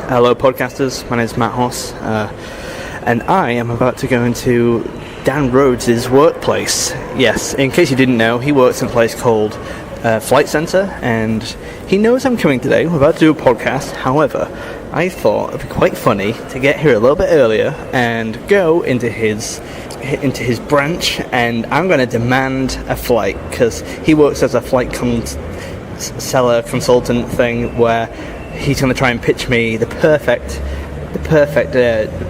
Hello podcasters, my name is Matt Hoss, and I am about to go into Dan Rhodes' workplace. Yes, in case you didn't know, he works in a place called Flight Centre, and he knows I'm coming today. We're about to do a podcast. However, I thought it'd be quite funny to get here a little bit earlier and go into his branch, and I'm going to demand a flight, because he works as a flight seller consultant thing, where he's going to try and pitch me the perfect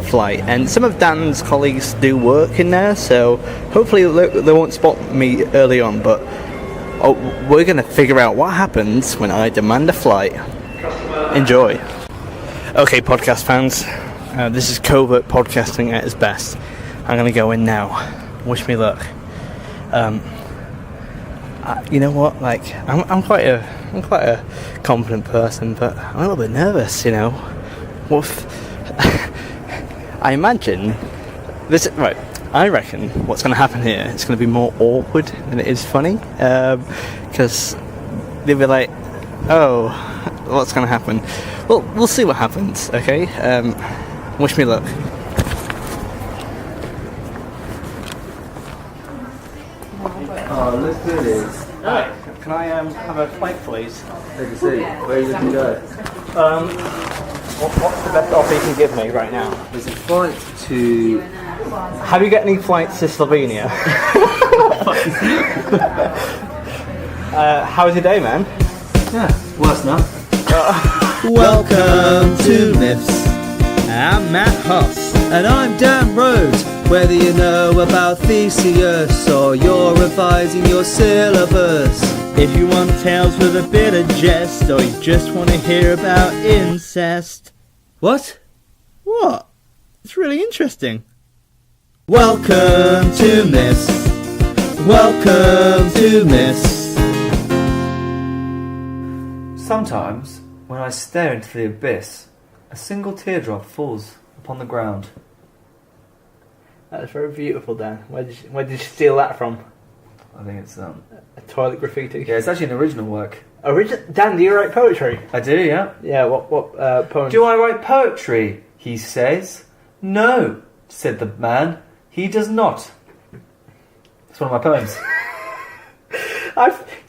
flight. And some of Dan's colleagues do work in there, so hopefully they won't spot me early on, but we're going to figure out what happens when I demand a flight. Enjoy. Okay, podcast fans, this is covert podcasting at its best. I'm going to go in now. Wish me luck. You know what? Like, I'm quite a confident person, but I'm a little bit nervous. You know, what? I imagine this. Right. I reckon what's going to happen here is going to be more awkward than it is funny, because they'll be like, "Oh, what's going to happen?" Well, we'll see what happens. Okay. Wish me luck. Oh, look at this. Hi. Can I have a flight, please? Take a seat. Where are you looking to go? What's the best offer you can give me right now? There's a flight to... Have you got any flights to Slovenia? How was your day, man? Yeah, worse now. Welcome to Miffs. I'm Matt Hoss. And I'm Dan Rhodes. Whether you know about Theseus or you're revising your syllabus, if you want tales with a bit of jest, or you just want to hear about incest. What? What? It's really interesting. Welcome to Miffs. Welcome to Miffs. Sometimes, when I stare into the abyss, a single teardrop falls upon the ground. That's very beautiful, Dan. Where did you steal that from? I think it's A toilet graffiti? yeah, it's actually an original work. Dan, do you write poetry? I do, yeah. Yeah, what poems? Do I write poetry? He says. No, said the man. He does not. It's one of my poems.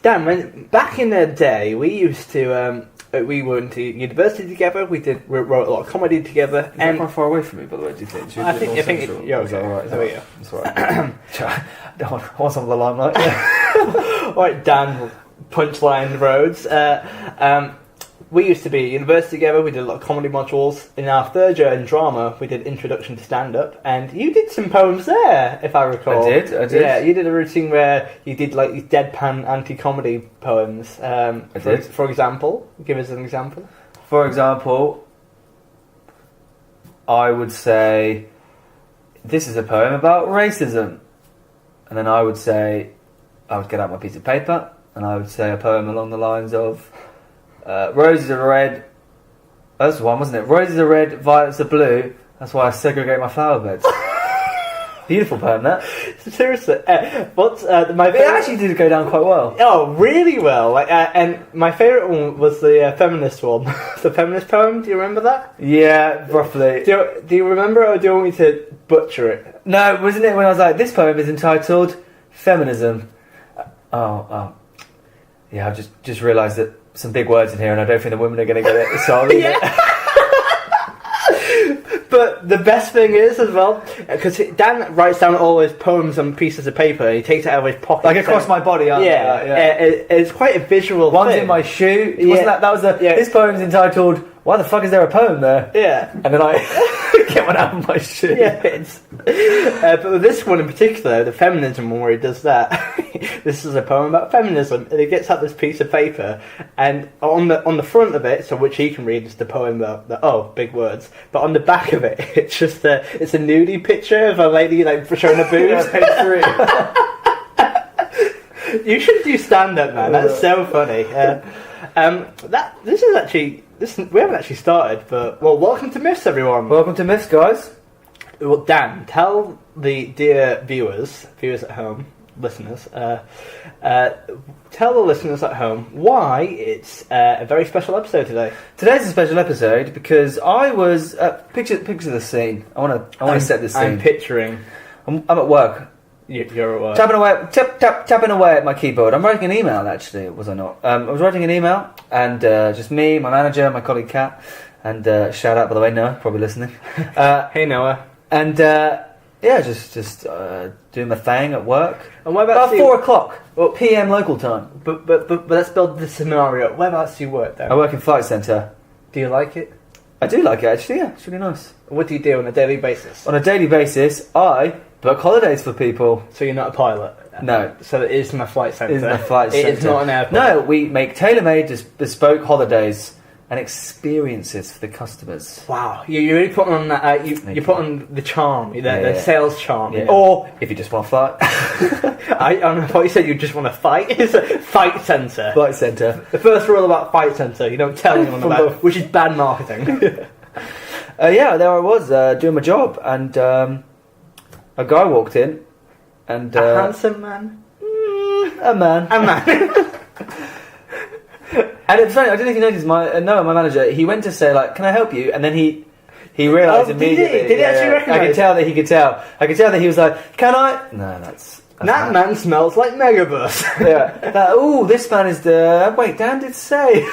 Dan, back in the day, we used to, we went to university together, we wrote a lot of comedy together. Is that quite far away from me, by the way, do you think? I think you're okay. Alright? There we go. That's alright. I want some of the limelight. Alright, Dan, Punchline Roads. We used to be at university together, we did a lot of comedy modules. In our third year in drama, we did Introduction to Stand-Up, and you did some poems there, if I recall. I did. Yeah, you did a routine where you did like these deadpan anti-comedy poems. I did. For example, give us an example. For example, I would say, this is a poem about racism. And then I would say, I would get out my piece of paper, and I would say a poem along the lines of, roses are red. That's the one, wasn't it? Roses are red, violets are blue. That's why I segregate my flower beds. Beautiful poem, that. Seriously, it actually did go down quite well. Oh, really well. Like, and my favourite one was the feminist one, the feminist poem. Do you remember that? Yeah, roughly. Do you remember it, or do you want me to butcher it? No, wasn't it when I was like, this poem is entitled Feminism? Yeah, I've just realised that some big words in here, and I don't think the women are going to get it, so I'll leave it. But the best thing is, as well, because Dan writes down all his poems on pieces of paper, and he takes it out of his pocket. Like across my body, it's quite a visual One's thing. in my shoe. Yeah. Wasn't that was this poem's entitled, Why the Fuck Is There a Poem There? Yeah. And then I get one out of my shoe. Yeah, but with this one in particular, the feminism one where he does that, this is a poem about feminism, and he gets out this piece of paper, and on the front of it, so which he can read, is the poem about big words, but on the back of it, it's just it's a nudie picture of a lady like showing her boobs. You should do stand-up, man. That's so funny. We haven't actually started, but welcome to Miffs, everyone. Welcome to Miffs, guys. Well, Dan, tell the dear viewers at home, listeners, tell the listeners at home why it's a very special episode today. Today's a special episode because I was picture the scene. I want to set this scene. I'm picturing. I'm at work. You're at work. Tapping away at my keyboard. I'm writing an email, actually, was I not? I was writing an email, and just me, my manager, my colleague Kat, and shout out, by the way, Noah, probably listening. Hey, Noah. And just doing my thing at work. And what about 4 o'clock PM local time. But let's build the scenario. Whereabouts do you work, though? I work in Flight Centre. Do you like it? I do like it, actually, yeah, it's really nice. What do you do on a daily basis? On a daily basis, I book holidays for people. So you're not a pilot? No. So it is my flight centre? It is my flight centre. It is not an airport? No, we make tailor-made, bespoke holidays and experiences for the customers. Wow, you really put on that. You put on the charm, the sales charm. Yeah. Or if you just want to fight, I thought you said you just want to fight. It's a fight centre. Flight Centre. The first rule about fight centre: you don't tell anyone about it, which is bad marketing. There I was doing my job, and a guy walked in, and a handsome man. A man. And it's funny, I don't know if you noticed, my manager, he went to say, like, can I help you? And then he realised immediately. Did he actually recognise? I could tell that he could tell. I could tell that he was like, can I? No, that's that man smells like Megabus. Yeah. This man is the... Wait, Dan did say.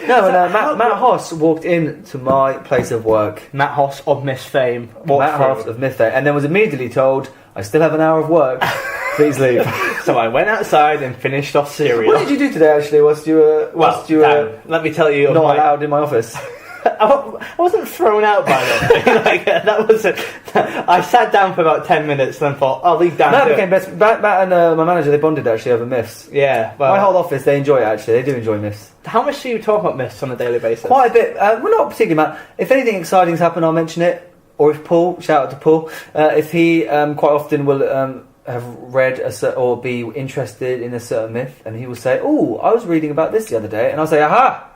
Matt Hoss walked into my place of work. Matt Hoss of Miffs fame. Hoss of Miffs fame. And then was immediately told, I still have an hour of work. Please leave. So I went outside and finished off cereal. What did you do today, actually, whilst you were let me tell you, not allowed in my office? I wasn't thrown out by that. That was I sat down for about 10 minutes and then thought, I'll leave down. Matt became best. Matt and my manager, they bonded actually over Miffs. Yeah. Well, my whole office, they enjoy it actually. They do enjoy Miffs. How much do you talk about Miffs on a daily basis? Quite a bit. We're not particularly, Matt. If anything exciting's happened, I'll mention it. Or if Paul, shout out to Paul, if he quite often will have read or be interested in a certain myth, and he will say, "Oh, I was reading about this the other day," and I'll say, "Aha,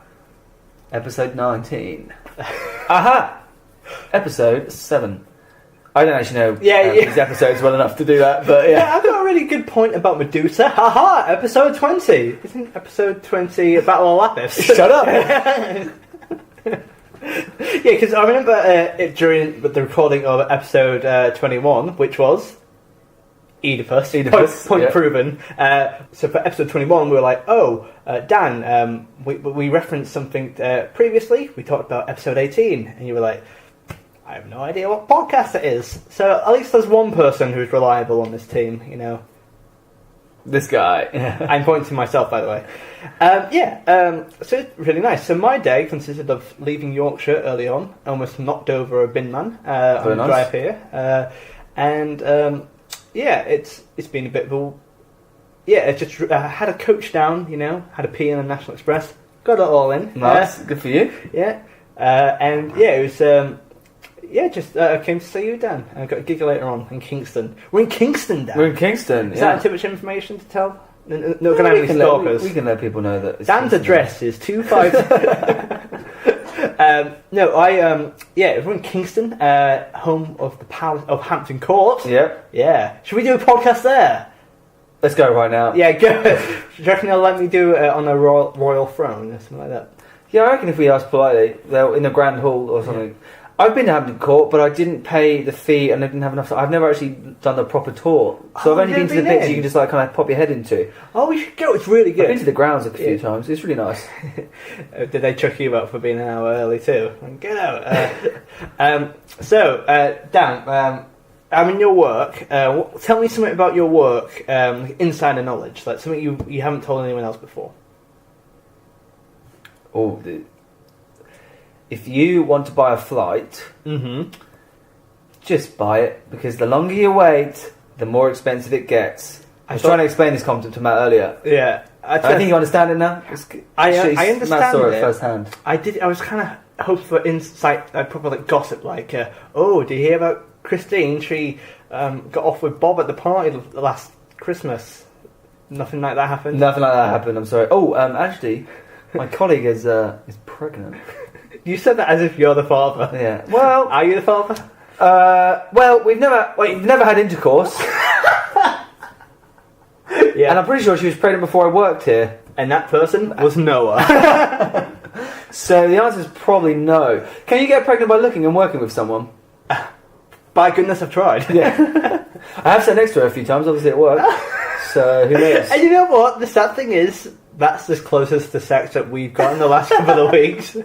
episode 19, aha, episode 7." I don't actually know these episodes well enough to do that, but yeah. I've got a really good point about Medusa. Haha, episode 20. Isn't episode 20 a Battle of Lapis? Shut up. Yeah, because I remember during the recording of episode 21, which was Oedipus. Point proven. So for episode 21, we were like, Dan, we referenced something previously. We talked about episode 18, and you were like, I have no idea what podcast it is. So at least there's one person who's reliable on this team, you know. This guy. I'm pointing to myself, by the way. So it's really nice. So my day consisted of leaving Yorkshire early on, almost knocked over a bin man on the drive here. It's been a bit of a... Yeah, it just had a coach down, you know, had a pee in the National Express, got it all in. Nice, good for you. Yeah. It was... I came to see you, Dan. I got a gig later on in Kingston. We're in Kingston, Dan. We're in Kingston, Is that too much information to tell? Not going to have any stalkers. We can let people know that. Dan's address is 25... we're in Kingston, home of the Palace of Hampton Court. Yep. Yeah. Should we do a podcast there? Let's go right now. Yeah, go. Do you reckon they'll let me do it on a royal throne or something like that? Yeah, I reckon if we ask politely, they'll in a grand hall or something. Yeah. I've been to Hampton Court, but I didn't pay the fee and I didn't have enough. I've never actually done the proper tour, so I've only been to the bits you can just like kind of pop your head into. Oh, we should go. It's really good. I've been to the grounds a few times. It's really nice. Did they chuck you out for being an hour early too? Get out. Dan, I'm in your work. Tell me something about your work, insider knowledge, like something you haven't told anyone else before. If you want to buy a flight, just buy it, because the longer you wait, the more expensive it gets. I was trying to explain this concept to Matt earlier. Yeah. I think you understand it now. I understand Matt saw it it firsthand. I did. I was kind of hoping for insight, proper like gossip, like, did you hear about Christine? She got off with Bob at the party last Christmas. Nothing like that happened? Nothing like that happened, I'm sorry. Actually, my colleague is pregnant. You said that as if you're the father. Yeah. Well, are you the father? We've never had intercourse. Yeah. And I'm pretty sure she was pregnant before I worked here. And that person was Noah. So the answer is probably no. Can you get pregnant by looking and working with someone? By goodness, I've tried. Yeah. I have sat next to her a few times, obviously at work. So who knows? And you know what? The sad thing is, that's the closest to sex that we've got in the last couple of weeks.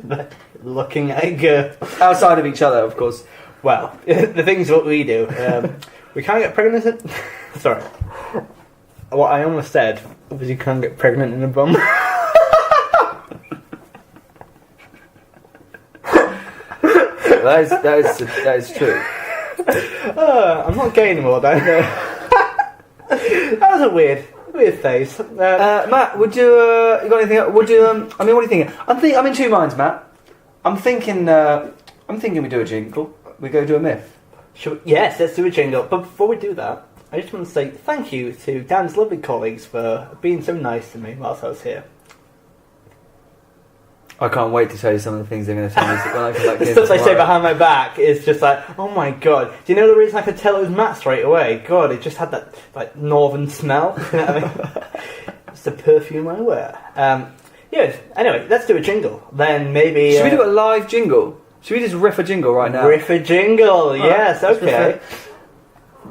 Looking at a girl. Outside of each other, of course. Well, the things what we do. We can't get pregnant. Sorry. What I almost said was you can't get pregnant in a bum. That is true. I'm not gay anymore, don't I? That was a weird phase. Matt, would you got anything? Would you? What are you thinking? I'm in two minds, Matt. I'm thinking we do a jingle. We go do a myth. Yes, let's do a jingle. But before we do that, I just want to say thank you to Dan's lovely colleagues for being so nice to me whilst I was here. I can't wait to tell you some of the things they're going to tell me when I come back The here stuff they say tomorrow. behind my back is just like, oh my god. Do you know the reason I could tell it was Matt straight away? God, it just had that like northern smell. You know what I mean? It's the perfume I wear. Yeah. Anyway, let's do a jingle. Then maybe. Should we do a live jingle? Should we just riff a jingle right now? Riff a jingle. Yes. Okay.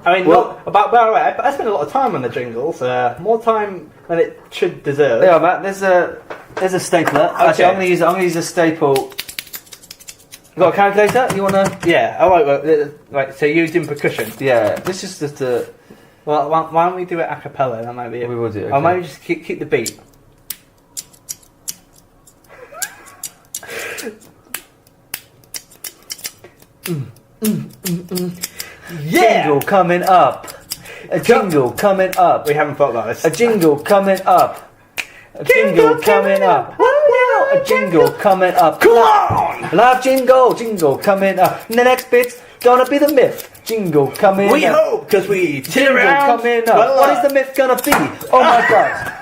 I mean, Well- by the way, I spend a lot of time on the jingles. More time than it should deserve. There you are, Matt. There's a stapler. Actually, I'm gonna use a staple. You got a calculator? You wanna? Yeah. I like. Right. So you're doing percussion. Yeah. This is just a. Well, why don't we do it a cappella? That might be it. We will do. Or maybe just keep the beat. Yeah! Jingle coming up. A jingle coming up. We haven't thought about this. A jingle coming up. A jingle coming up. A jingle coming up. Come on! Live jingle coming up. And the next bit's gonna be the myth. Jingle coming We up. hope, because we Jingle coming up. Well, What is the myth gonna be? Oh my god.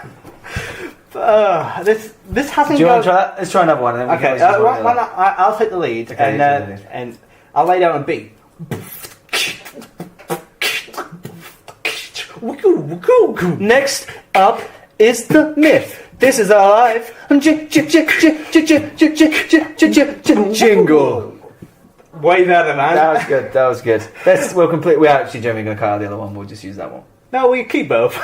this hasn't Do you want gone... to try that? Let's try another one. And then we Okay, can always do why one not, I'll take the lead, Okay, you take the and, lead. and I'll lay down a beat. Next up is the myth. This is our live jingle. Way better, man. That was good. That was good. We'll complete. We're actually generally going to cut out the other one. We'll just use that one. No, we keep both.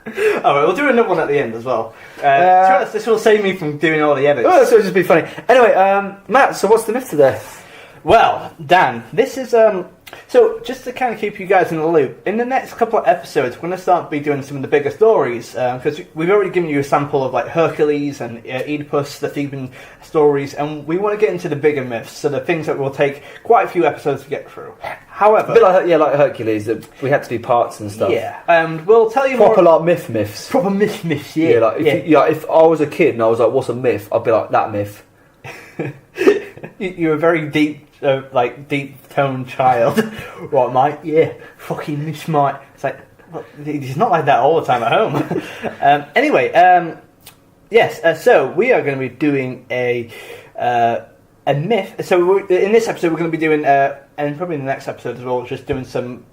Alright, we'll do another one at the end as well. To be honest, this will save me from doing all the edits. Oh, this will just be funny. Anyway, Matt. So what's the myth today? Well, Dan, this is so just to kind of keep you guys in the loop. In the next couple of episodes, we're going to start be doing some of the bigger stories because we've already given you a sample of like Hercules and Oedipus, the Theban stories, and we want to get into the bigger myths, so the things that will take quite a few episodes to get through. However, A bit like Hercules, that we had to do parts and stuff. yeah, and we'll tell you Proper more. like myths. Proper myths, yeah. Yeah, like if I was a kid and I was like, "What's a myth?" I'd be like, "That myth." You're a very deep toned child. What, mate? Yeah, fucking miss mate. It's like, well, he's not like that all the time at home. Anyway, yes. So we are going to be doing a myth. So in this episode, we're going to be doing, and probably in the next episode as well, just doing some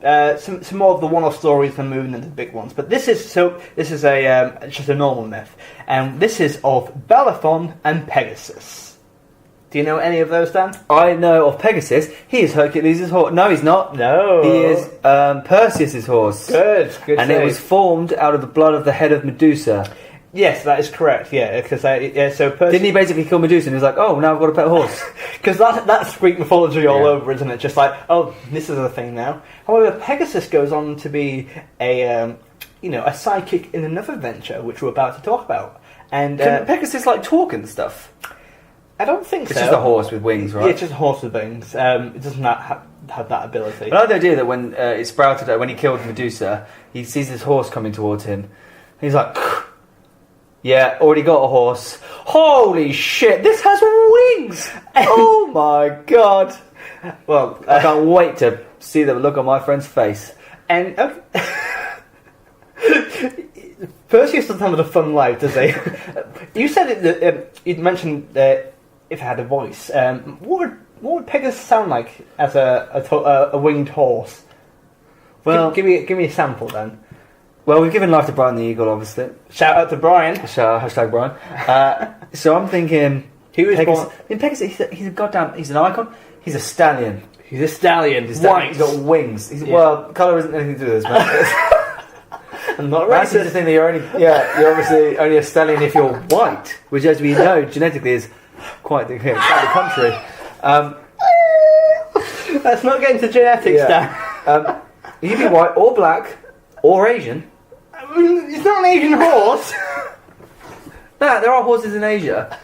more of the one-off stories and moving into the big ones. But this is just a normal myth, and this is of Bellerophon and Pegasus. Do you know any of those, Dan? I know of Pegasus. He is Hercules' horse. No, he's not. No. He is Perseus' horse. Good And save. it was formed out of the blood of the head of Medusa. Yes, that is correct. Yeah, because so Perseus. Didn't he basically kill Medusa and he was like, "Oh, now I've got a pet horse." Because that's Greek mythology all Yeah. over, isn't it? Just like, oh, this is a thing now. However, Pegasus goes on to be a psychic in another venture, which we're about to talk about. And Can Pegasus like talk and stuff? I don't think It's so. just a horse with wings, right? Yeah, it's just a horse with wings. It does not have that ability. I like the idea that when it sprouted, when he killed Medusa, he sees this horse coming towards him. He's like, "Yeah, already got a horse. Holy shit, this has wings! Oh my god!" Well, I can't wait to see the look on my friend's face. and Perseus doesn't have a fun life, does he? You said that you mentioned that if it had a voice, what would Pegasus sound like as a winged horse? Well, give me a sample then. Well, we've given life to Brian the Eagle, obviously. Shout out to Brian. Shout out, hashtag Brian. So I'm thinking... He was Pegasus, born... in Pegasus, he's a goddamn... He's an icon. He's a stallion. He's a stallion. White. He's got wings. Well, colour isn't anything to do with this, man. I'm not That's racist. the thing that you're obviously only a stallion if you're white, which, as we know, genetically is quite the country. Let's not get into genetics, Dan. You can be white or black or Asian. It's not an Asian horse. No, there are horses in Asia.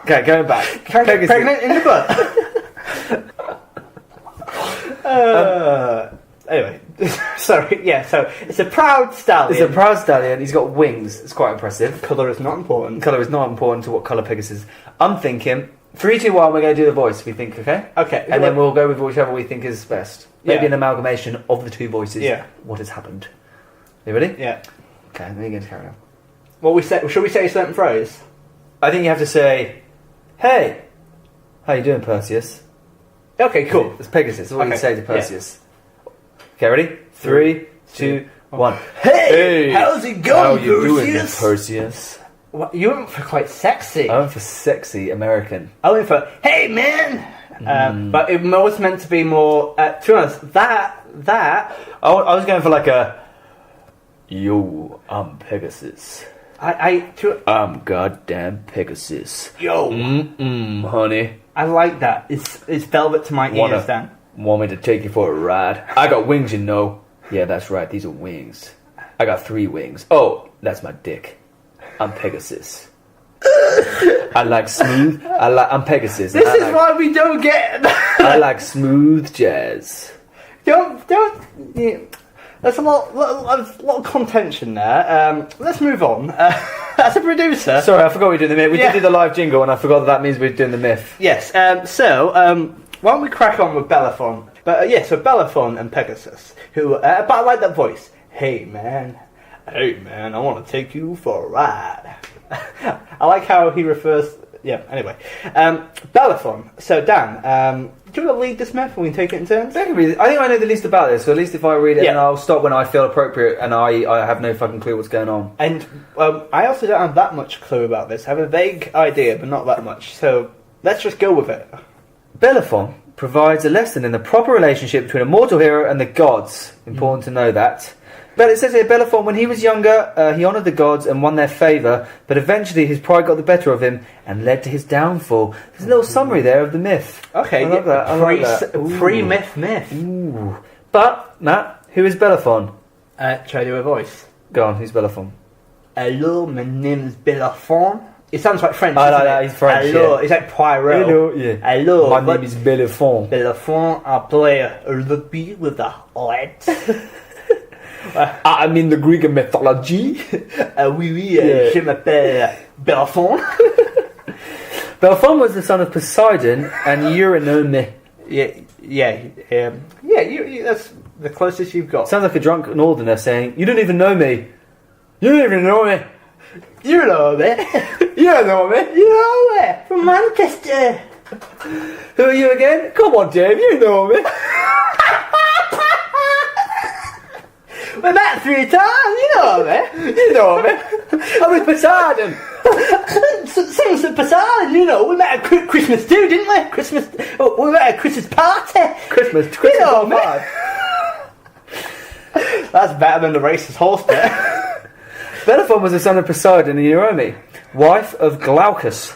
Okay, going back. Pregnant in the butt. Anyway, sorry. Yeah, so it's a proud stallion. It's a proud stallion. He's got wings. It's quite impressive. Colour is not important. Colour is not important to what colour Pegasus is. I'm thinking 3, 2, 1. We're going to do the voice. We think, okay? Okay. And then we'll go with whichever we think is best. Maybe Yeah. an amalgamation of the two voices. Yeah. What has happened? You ready? Yeah. Okay, then you're going to carry on. What we say? Should we say a certain phrase? I think you have to say, "Hey, how you doing, Perseus?" Okay, cool. It's Pegasus. That's what you Okay, say to Perseus. Okay, ready? 3, 2, 1. Hey, how's it going, How you doing, Perseus? Perseus? What, you went for quite sexy. I went for sexy American. I went for hey man, but it was meant to be more. To be honest, that I was going for like a, yo, I'm Pegasus. I'm goddamn Pegasus. Yo, honey. I like that. It's velvet to my ears, Dan. Want me to take you for a ride? I got wings, you know. Yeah, that's right. These are wings. I got 3 wings. Oh, that's my dick. I'm Pegasus. I like smooth. I'm Pegasus. This is why we don't get. I like smooth jazz. Don't. Yeah. There's a lot of contention there. Let's move on. As a producer, Sorry, I forgot we were doing the myth. We Yeah. did do the live jingle, and I forgot that means we're doing the myth. yes. So why don't we crack on with Bellerophon? But so Bellerophon and Pegasus, who. But I like that voice. Hey man, I want to take you for a ride. I like how he refers. Yeah. Anyway, Bellerophon. So Dan, do you want to lead this myth, and we can take it in turns? I think I know the least about this, so at least if I read it, Yeah. then I'll stop when I feel appropriate, and I have no fucking clue what's going on. And I also don't have that much clue about this. I have a vague idea, but not that much. So let's just go with it. Bellerophon provides a lesson in the proper relationship between a mortal hero and the gods. Important to know that. But it says here, Bellerophon, when he was younger, he honoured the gods and won their favour, but eventually his pride got the better of him and led to his downfall. There's a little summary there of the myth. Okay, I love that. I love that. Ooh. Pre-myth myth. Ooh. But, Matt, who is Bellerophon? Try to do a voice. Go on, who's Bellerophon? Hello, my name is Bellerophon. It sounds like French. I like doesn't that, it? he's French, Hello, yeah. it's like Poirot. Hello, yeah. Hello, My but name is Bellerophon. Bellerophon. I play rugby with the Reds. I'm in the Greek mythology. Oui, Yeah. je m'appelle Bellerophon. Bellerophon was the son of Poseidon and Eurynome. Yeah. That's the closest you've got. Sounds like a drunk northerner saying, "You don't even know me. You don't even know me. You know me. You don't know me. You know me from Manchester. Who are you again? Come on, Dave. You know me." We met 3 times. You know me. You know me. I'm with Poseidon. Same as Poseidon, you know. We met at Christmas too, didn't we? We met at a Christmas party. Christmas You know on me. five. That's better than the racist horse bit. Bellerophon was the son of Poseidon and Eurynome, wife of Glaucus.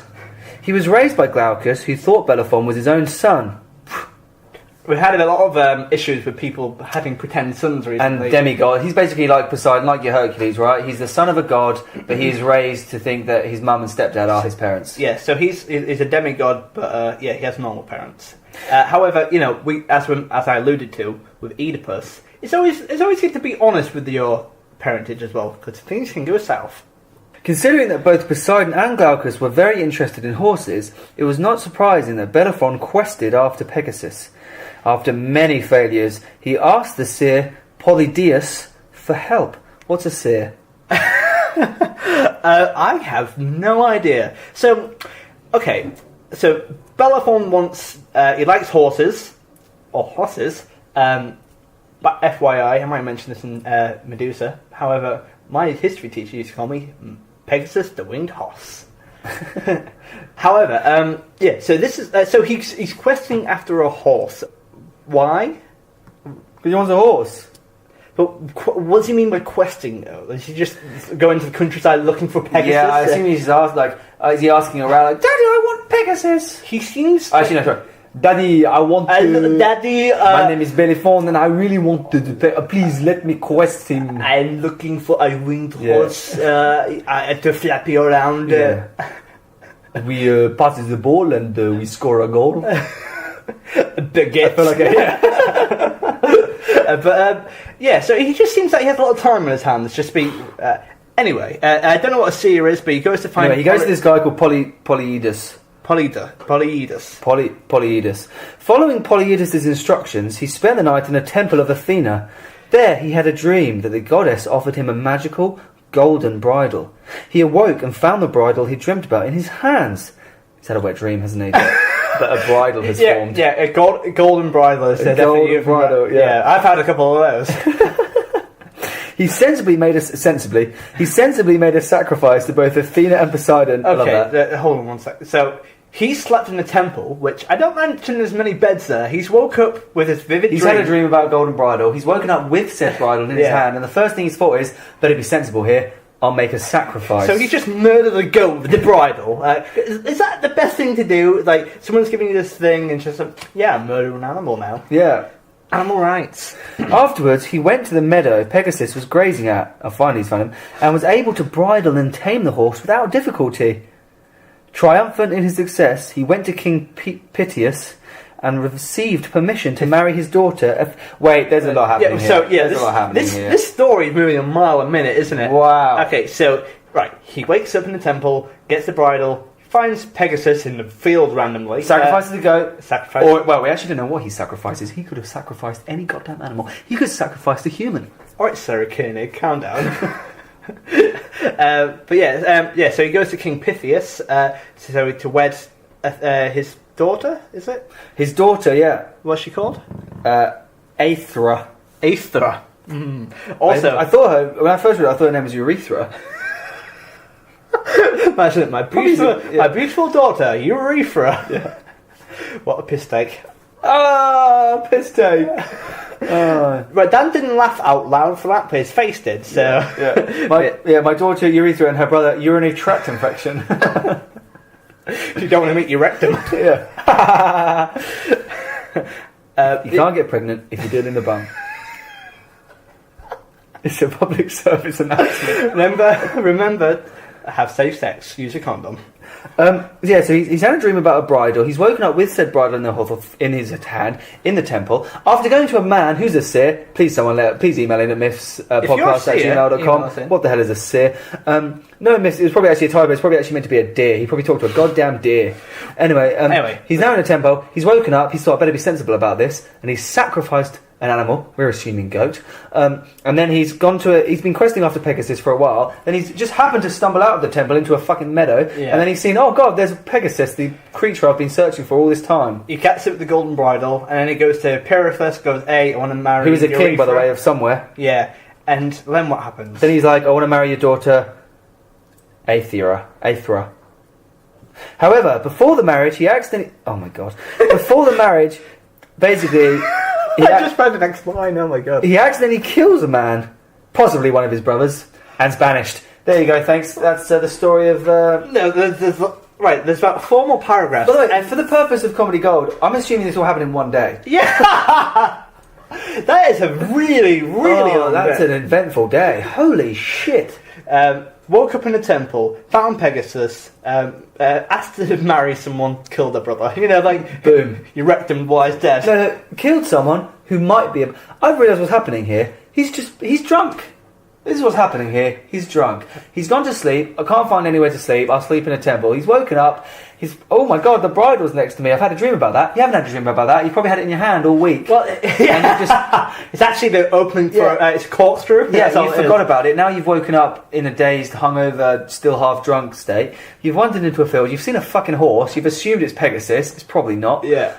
He was raised by Glaucus, who thought Bellerophon was his own son. We've had a lot of issues with people having pretend sons recently. And demigod. He's basically like Poseidon, like your Hercules, right? He's the son of a god, but he's raised to think that his mum and stepdad are his parents. Yeah, so he's a demigod, but he has normal parents. However, you know, as I alluded to with Oedipus, it's always good to be honest with your parentage as well, because things can go south. Considering that both Poseidon and Glaucus were very interested in horses, it was not surprising that Bellerophon quested after Pegasus. After many failures, he asked the seer Polydeus for help. What's a seer? I have no idea. So, okay, Bellerophon wants he likes horses, but FYI, I might mention this in Medusa. However, my history teacher used to call me Pegasus the Winged Horse. However, so this is so he's questing after a horse. Why? Because he wants a horse. But what does he mean by questing, though? Is he just going to the countryside looking for Pegasus? Yeah, I assume he's asked, is he asking around, like, Daddy, I want Pegasus? He seems... Actually, no, sorry. Daddy, I want to... Daddy... my name is Bellerophon and I really want to... please let me quest him. I'm looking for a winged horse to flap you around. Yeah. We pass the ball and we score a goal. Baguette. I feel like so he just seems like he has a lot of time on his hands. Just be... anyway, I don't know what a seer is, but he goes to find... Anyway, he goes to this guy called Polyidus. Polyidus. Following Polyidus' instructions, he spent the night in a temple of Athena. There he had a dream that the goddess offered him a magical golden bridle. He awoke and found the bridle he dreamt about in his hands. He's had a wet dream, hasn't he? But a bridle has formed. Yeah, a golden bridle. Is golden bridle, yeah. I've had a couple of those. He sensibly made a sacrifice to both Athena and Poseidon. Okay, hold on one second. So he slept in a temple, which I don't mention there's many beds there. He's woke up with his vivid dream. He's had a dream about a golden bridle. He's woken up with said bridle in his hand, and the first thing he's thought is, better be sensible here. I'll make a sacrifice. So he just murdered a goat with the bridle. Is that the best thing to do? Like, someone's giving you this thing and just like, I'm murdering an animal now. Yeah. Animal rights. Afterwards, he went to the meadow Pegasus was grazing at, finally he's found him, and was able to bridle and tame the horse without difficulty. Triumphant in his success, he went to King Piteus and received permission to marry his daughter. Wait, there's a lot happening here. There's a lot happening here. This story is moving a mile a minute, isn't it? Wow. Okay, so, he wakes up in the temple, gets the bridle, finds Pegasus in the field randomly. Sacrifices the goat. We actually don't know what he sacrifices. He could have sacrificed any goddamn animal. He could have sacrificed a human. Alright, Sarah Koenig, calm down. So he goes to King Pythias to wed his daughter, is it? His daughter, yeah. What's she called? Aethra. Mm. Also, I thought when I first read it, I thought her name was Urethra. Imagine it, my beautiful daughter, Urethra. Yeah. What a piss take. Piss take. Right, Dan didn't laugh out loud for that, but his face did, so... My daughter Urethra and her brother urinary tract infection. You don't want to meet your rectum. Yeah. You can't get pregnant if you do it in the bum. It's a public service announcement. Remember, have safe sex, use a condom. So he's had a dream about a bridle. He's woken up with said bridle in his hand in the temple. After going to a man who's a seer, please email in at Miffs podcast@gmail.com. What the hell is a seer? No, Miffs, it was probably actually a typo. It's probably actually meant to be a deer. He probably talked to a goddamn deer. Anyway, he's now in a temple. He's woken up. He thought, I better be sensible about this, and he's sacrificed an animal, we're assuming goat, and then he's been questing after Pegasus for a while, then he's just happened to stumble out of the temple into a fucking meadow, and then he's seen, oh god, there's Pegasus, the creature I've been searching for all this time. He gets it with the golden bridle, and then he goes to Pirithous, goes, hey, I want to marry who is a Urethra. king, by the way, of somewhere. Yeah, and then what happens? Then he's like, I want to marry your daughter, Aethra. However, before the marriage, basically... I just found the next line, oh my god. He accidentally kills a man, possibly one of his brothers, and's banished. There you go, thanks. That's the story of... No, there's about 4 more paragraphs. By the way, and for the purpose of Comedy Gold, I'm assuming this all happened in one day. Yeah! That is a really, really long that's day. an eventful day. Holy shit. Woke up in a temple, found Pegasus, asked to marry someone, killed their brother. Boom. You wrecked him while he's dead. No, killed someone who might be... I've realised what's happening here. He's drunk. This is what's happening here. He's drunk. He's gone to sleep. I can't find anywhere to sleep. I'll sleep in a temple. He's woken up. Oh my god, the bridle's next to me. I've had a dream about that. You haven't had a dream about that. You probably had it in your hand all week. Well, it's actually the opening for it's corkscrew. Yeah, you forgot about it. Now you've woken up in a dazed, hungover, still half drunk state. You've wandered into a field. You've seen a fucking horse. You've assumed it's Pegasus. It's probably not. Yeah.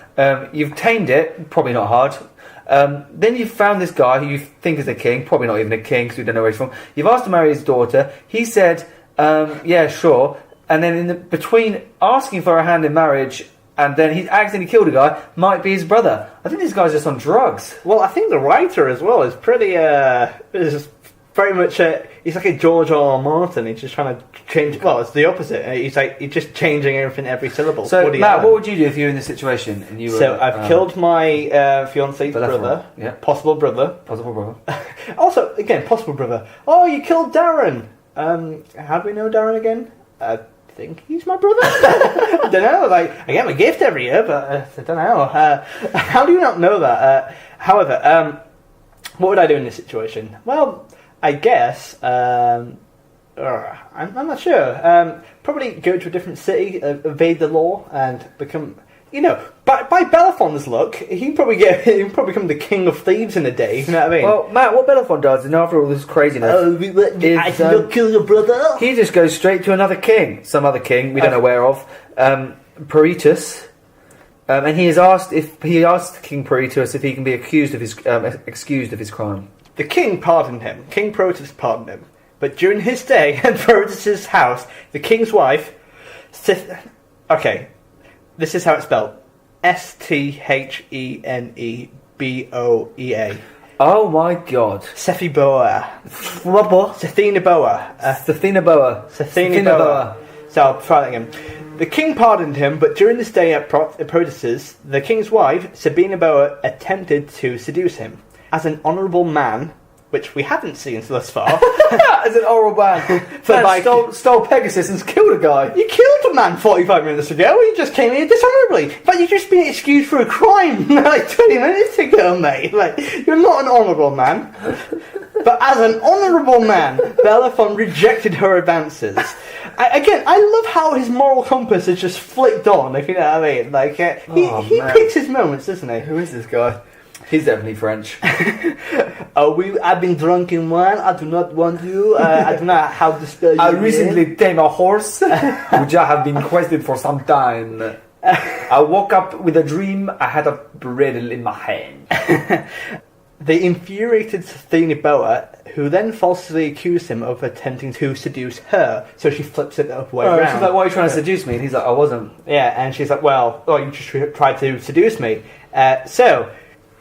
You've tamed it. Probably not hard. Then you've found this guy who you think is a king, probably not even a king because we don't know where he's from. You've asked to marry his daughter. He said, yeah, sure. And then between asking for her hand in marriage and then he accidentally killed a guy, might be his brother. I think this guy's just on drugs. Well, I think the writer as well is pretty, is very much, he's like a George R. R. Martin. He's just trying to change, well, it's the opposite. He's just changing everything every syllable. So, Matt, what would you do if you were in this situation? And you were, so, I've killed my fiance's brother. Yeah. Possible brother. Possible brother. Also, again, possible brother. Oh, you killed Darren. How do we know Darren again? I think he's my brother. I don't know. Like, I get my gift every year, but I don't know. How do you not know that? However, what would I do in this situation? Well, I guess I'm not sure. Probably go to a different city, evade the law, and become. You know, by Bellerophon's luck, he'd probably become the king of thieves in a day. You know what I mean? Well, Matt, what Bellerophon does, and after all this craziness, I can go kill your brother. He just goes straight to another king, some other king we don't know where of, Peritus, and he asked King Peritus if he can be excused of his crime. The king pardoned him. King Peritus pardoned him, but during his stay at Peritus's house, the king's wife, this is how it's spelled. Stheneeboea. Oh my god. Cepheboa. Cephenoboa. So I'll try that again. The king pardoned him, but during the stay at Peritus's, the king's wife, Cephenoboa, attempted to seduce him. As an honourable man, which we haven't seen thus far. As an honourable man. Stole Pegasus and killed a guy. You killed a man 45 minutes ago. He just came here dishonourably. But you've just been excused for a crime like 20 minutes ago, mate. Like, you're not an honourable man. But as an honourable man, Bellerophon rejected her advances. I love how his moral compass is just flicked on, if you know what I mean. Like, he picks his moments, doesn't he? Who is this guy? He's definitely French. I've been drunk in wine. I do not want you. I do not know how to spell your name. I recently tamed a horse, which I have been quested for some time. I woke up with a dream. I had a bridle in my hand. They infuriated Cephenoboa, who then falsely accused him of attempting to seduce her. So she flips it the other way around. She's like, "Why are you trying to seduce me?" And he's like, "I wasn't." Yeah, and she's like, "Well, you just tried to seduce me."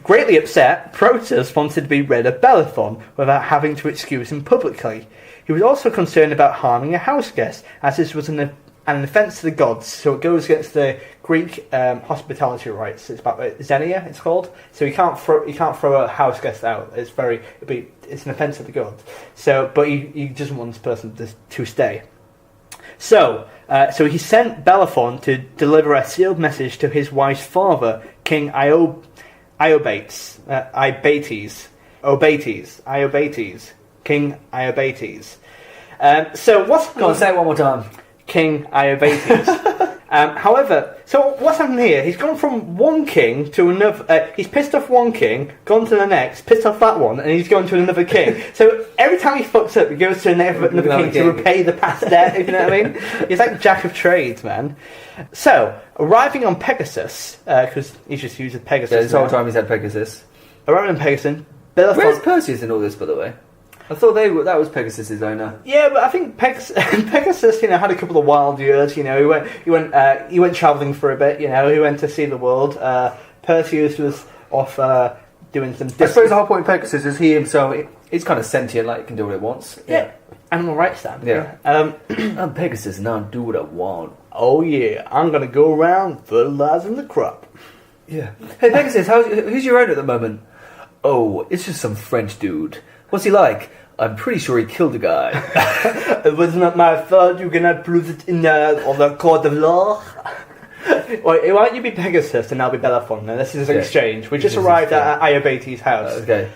Greatly upset, Proteus wanted to be rid of Bellerophon without having to excuse him publicly. He was also concerned about harming a house guest, as this was an offence to the gods, so it goes against the Greek hospitality rites. It's about xenia, it's called. So you can't throw a house guest out. It's an offence to the gods. So, but he doesn't want this person to stay. So he sent Bellerophon to deliver a sealed message to his wife's father, King Iobates, King Iobates. Go on, say it one more time. King Iobates. However, so what's happened here? He's gone from one king to another. He's pissed off one king, gone to the next, pissed off that one, and he's gone to another king. So every time he fucks up, he goes to another king to repay the past debt. If you know what I mean? He's like Jack of Trades, man. So arriving on Pegasus, because he's just used Pegasus. Yeah, this whole time he's had Pegasus. Arriving on Pegasus, Bellerophon. Where's Perseus in all this, by the way? I thought that was Pegasus' owner. Yeah, but I think Pegasus, had a couple of wild years. He went travelling for a bit. He went to see the world. Perseus was off doing some. I suppose the whole point of Pegasus is he himself. He's kind of sentient, like he can do what he wants. Yeah, animal rights stand. Yeah. I'm Pegasus, and I'll do what I want. Oh yeah, I'm gonna go around fertilizing the crop. Yeah. Hey Pegasus, who's your owner at the moment? Oh, it's just some French dude. What's he like? I'm pretty sure he killed a guy. It was not my fault. You cannot prove it on the court of law. Wait, why don't you be Pegasus and I'll be Bellerophon? Now this is an exchange. We just arrived at Iobates' house. Okay.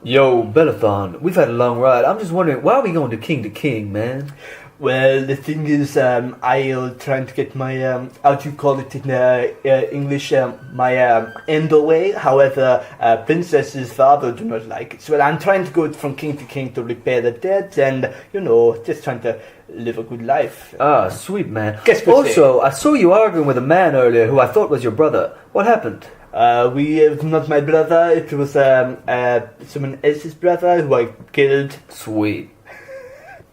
Yo, Bellerophon, we've had a long ride. I'm just wondering, why are we going to king, man? Well, the thing is, I'm trying to get my, how do you call it in English, my end away. However, princess's father do not like it. So I'm trying to go from king to king to repay the debt and, just trying to live a good life. Ah, sweet man. Also, I saw you arguing with a man earlier who I thought was your brother. What happened? It's not my brother. It was someone else's brother who I killed. Sweet.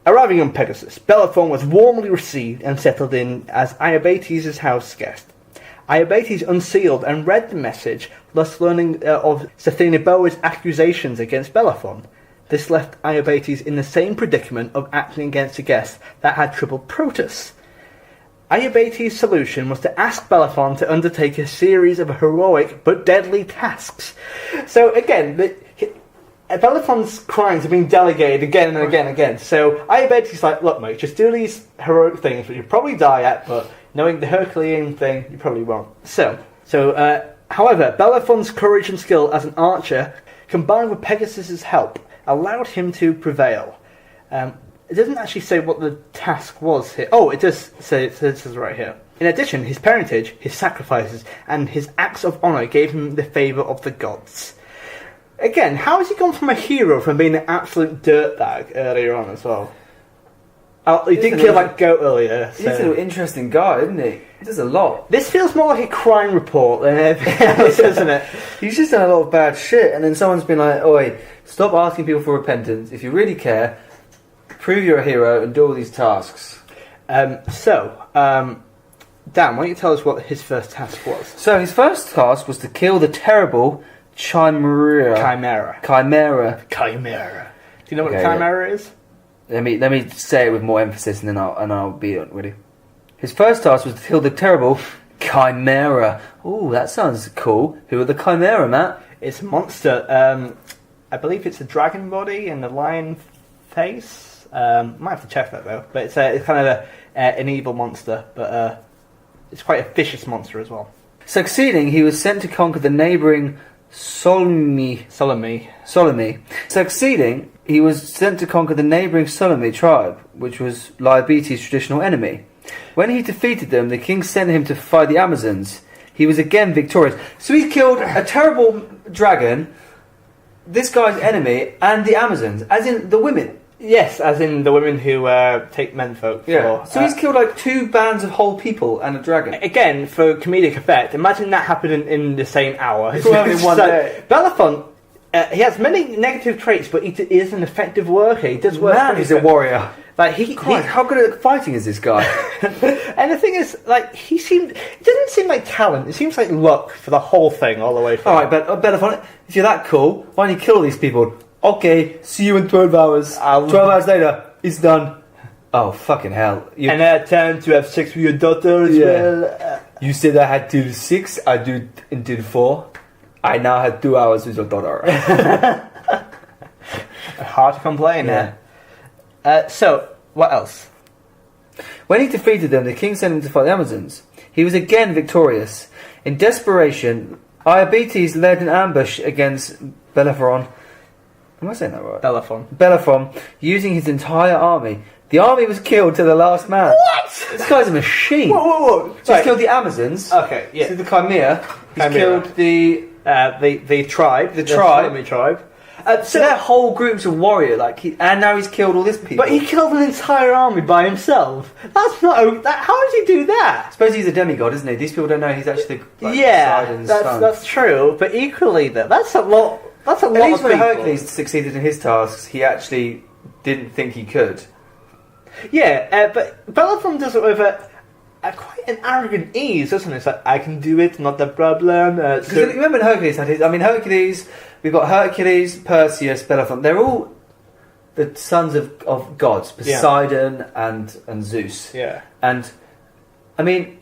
Arriving on Pegasus, Bellerophon was warmly received and settled in as Iobates' house guest. Iobates unsealed and read the message, thus learning of Stheniboa's accusations against Bellerophon. This left Iobates in the same predicament of acting against a guest that had troubled Protus. Iobates' solution was to ask Bellerophon to undertake a series of heroic but deadly tasks. So again, Bellerophon's crimes are being delegated again and again and again. So Iobates' like, look mate, just do these heroic things which you'll probably die at, but knowing the Herculean thing, you probably won't. However, Bellerophon's courage and skill as an archer, combined with Pegasus' help, allowed him to prevail. It doesn't actually say what the task was here. Oh, it does say, it says right here. In addition, his parentage, his sacrifices, and his acts of honour gave him the favour of the gods. Again, how has he gone from a hero from being an absolute dirtbag earlier on as well? He did kill that goat earlier. So. He's an interesting guy, isn't he? He does a lot. This feels more like a crime report than anything else, doesn't it? He's just done a lot of bad shit, and then someone's been like, oi, stop asking people for repentance. If you really care, prove you're a hero and do all these tasks. Dan, why don't you tell us what his first task was? So his first task was to kill the terrible Chimera. Chimera. Do you know what a chimera is? Let me say it with more emphasis, and then I'll be ready. His first task was to kill the terrible Chimera. Ooh, that sounds cool. Who are the Chimera, Matt? It's a monster. I believe it's a dragon body and a lion face. Might have to check that though. But it's kind of an evil monster, but it's quite a vicious monster as well. Succeeding, he was sent to conquer the neighbouring Solymi. Succeeding, he was sent to conquer the neighbouring Solymi tribe, which was Iobates' traditional enemy. When he defeated them, the king sent him to fight the Amazons. He was again victorious. So he killed a terrible dragon, this guy's enemy, and the Amazons, as in the women. Yes, as in the women who take menfolk. Yeah. So he's killed like 2 bands of whole people and a dragon. Again, for comedic effect, imagine that happening in the same hour. In one day. Bellerophon, he has many negative traits, but he is an effective worker. He does work. Man, he's a warrior. Like how good at fighting is this guy? And the thing is, like, it doesn't seem like talent. It seems like luck for the whole thing, all the way through. All right, but Bellerophon, if you're that cool, why don't you kill all these people? Okay, see you in 12 hours. 12 hours later, it's done. Oh, fucking hell. And I had time to have sex with your daughter as well. You said I had till 6, I do it until 4. I now had 2 hours with your daughter. Hard to complain, so, what else? When he defeated them, the king sent him to fight the Amazons. He was again victorious. In desperation, Iobates led an ambush against Bellerophon. Am I saying that right? Bellerophon, using his entire army. The army was killed to the last man. What? This guy's a machine. Whoa. So he's killed the Amazons. Okay, yeah. So the Chimera. He's killed the tribe. The tribe. So their whole group's a warrior, and now he's killed all this people. But he killed an entire army by himself. That's not. How does he do that? I suppose he's a demigod, isn't he? These people don't know he's actually that's true. But equally, that's a lot. That's a lot. At least of when people. Hercules succeeded in his tasks, he actually didn't think he could. Yeah, but Bellerophon does it with quite an arrogant ease, doesn't it? It's like, I can do it, not the problem. Remember when Hercules had his... I mean, Hercules... We've got Hercules, Perseus, Bellerophon. They're all the sons of gods. Poseidon and Zeus. Yeah. And, I mean,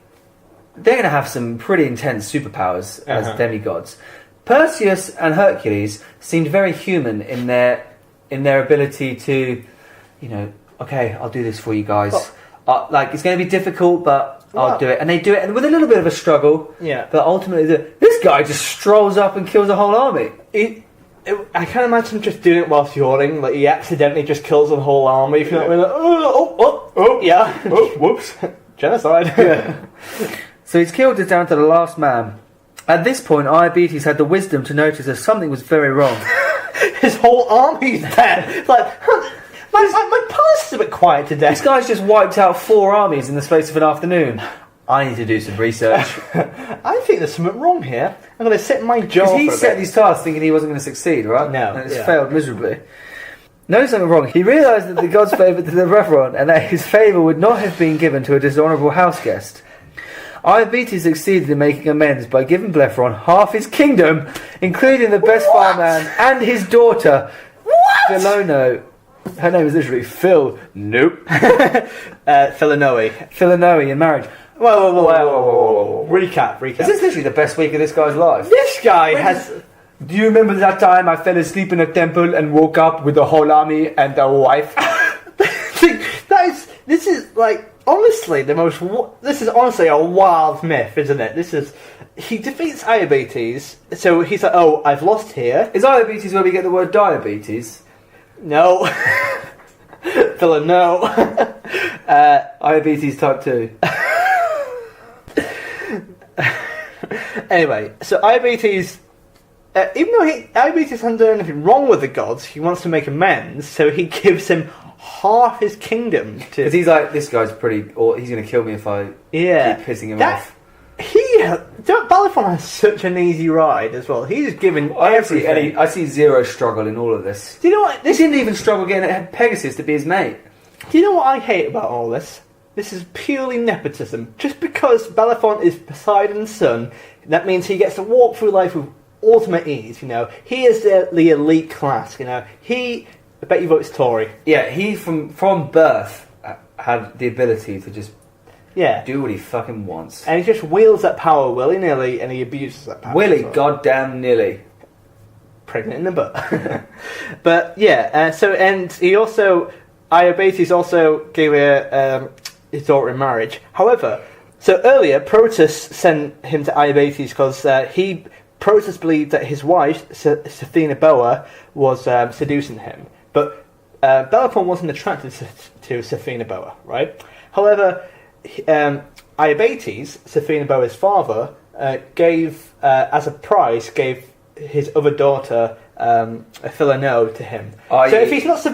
they're going to have some pretty intense superpowers as demigods. Perseus and Hercules seemed very human in their ability to, okay, I'll do this for you guys. It's going to be difficult, but I'll do it. And they do it, and with a little bit of a struggle. Yeah. But ultimately, this guy just strolls up and kills a whole army. I can't imagine just doing it whilst yawning. Like, he accidentally just kills a whole army. If you're not whoops. Genocide. Yeah. So he's killed it down to the last man. At this point, Iobates had the wisdom to notice that something was very wrong. His whole army's dead. It's like, my pulse is a bit quiet today. This guy's just wiped out 4 armies in the space of an afternoon. I need to do some research. I think there's something wrong here. I'm going to sit in my jaw. Because he set these tasks thinking he wasn't going to succeed, right? No, and it's failed miserably. Notice something wrong. He realised that the gods favoured the Bellerophon, and that his favour would not have been given to a dishonourable house guest. Iobates succeeded in making amends by giving Bellerophon half his kingdom, including the best fireman and his daughter, Philono. Her name is literally Phil. Nope. Philonoe in marriage. Whoa. Recap. Is this literally the best week of this guy's life? This guy has... Do you remember that time I fell asleep in a temple and woke up with the whole army and a wife? This is like honestly this is honestly a wild myth, isn't it? He defeats Iobates, so he's like, oh, I've lost here. Is Iobates where we get the word diabetes? No. Phila, no. Iobates type 2. Anyway, so Iobates, even though Iobates hasn't done anything wrong with the gods, he wants to make amends, so he gives him half his kingdom. Because he's like, this guy's pretty, or he's going to kill me if I keep pissing him off. Bellerophon has such an easy ride as well. He's given everything. I see zero struggle in all of this. Do you know what? He didn't even struggle getting Pegasus to be his mate. Do you know what I hate about all this? This is purely nepotism. Just because Bellerophon is Poseidon's son, that means he gets to walk through life with ultimate ease, you know. He is the elite class, you know. I bet you votes Tory. Yeah, he from birth had the ability to just do what he fucking wants. And he just wields that power willy-nilly, and he abuses that power. Goddamn nilly. Pregnant in the butt. But yeah, and he also... Iobates also gave his daughter in marriage. However, so earlier, Protus sent him to Iobates because Protus believed that his wife, Sphinaboa, was seducing him. But Bellerophon wasn't attracted to Sphinaboa, right? However, Iobates, Sphinaboa's father, gave his other daughter, Philonoe, to him. So if he's not...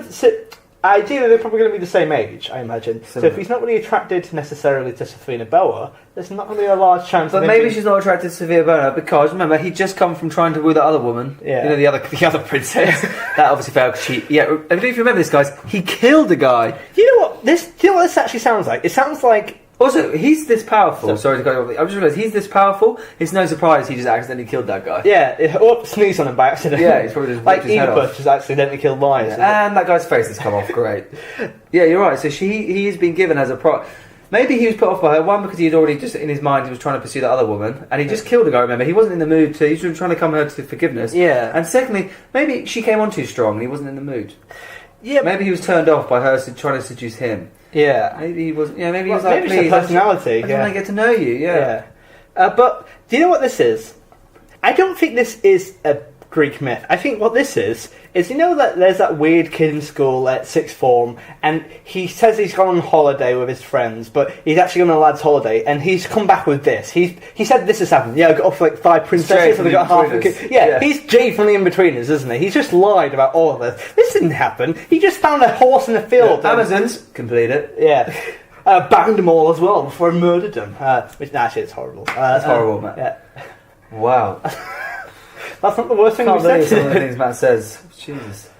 Ideally, they're probably going to be the same age, I imagine. So if he's not really attracted necessarily to Sphinaboa, there's not going to be a large chance. But maybe she's not attracted to Sphinaboa because remember he'd just come from trying to woo the other woman. Yeah. You know, the other princess. That obviously failed because she. Yeah, if you remember this, guys, he killed a guy. Do you know what this actually sounds like? It sounds like. Also, he's this powerful. Sorry to go over. I just realised he's this powerful. It's no surprise he just accidentally killed that guy. Yeah, or sneezed on him by accident. Yeah, he's probably just like Oedipus just accidentally killed mine. And that guy's face has come off great. Yeah, you're right. So he has been given as a prize. Maybe he was put off by her. One, because he had already just in his mind he was trying to pursue that other woman, and he just killed a guy. Remember, he wasn't in the mood to. He was trying to come her to forgiveness. Yeah. And secondly, maybe she came on too strong and he wasn't in the mood. Yeah. Maybe he was turned off by her trying to seduce him. Yeah, maybe he was. Yeah, maybe he was like, maybe please, it's a personality. I just want to get to know you. Yeah. But do you know what this is? I don't think this is a Greek myth. I think what this is you know that there's that weird kid in school at sixth form, and he says he's gone on holiday with his friends, but he's actually on a lad's holiday, and he's come back with this. He said this has happened. Yeah, I got off like 5 princesses, and I got half a kid. Yeah, he's Jay from the In-Betweeners, isn't he? He's just lied about all of this. This didn't happen. He just found a horse in the field. Yeah, Amazons complete it. Yeah. Bound them all as well before I murdered them. Which actually, it's horrible. That's horrible, Matt. Yeah. Wow. That's not the worst thing we've said. Some of the things Matt says. Jesus.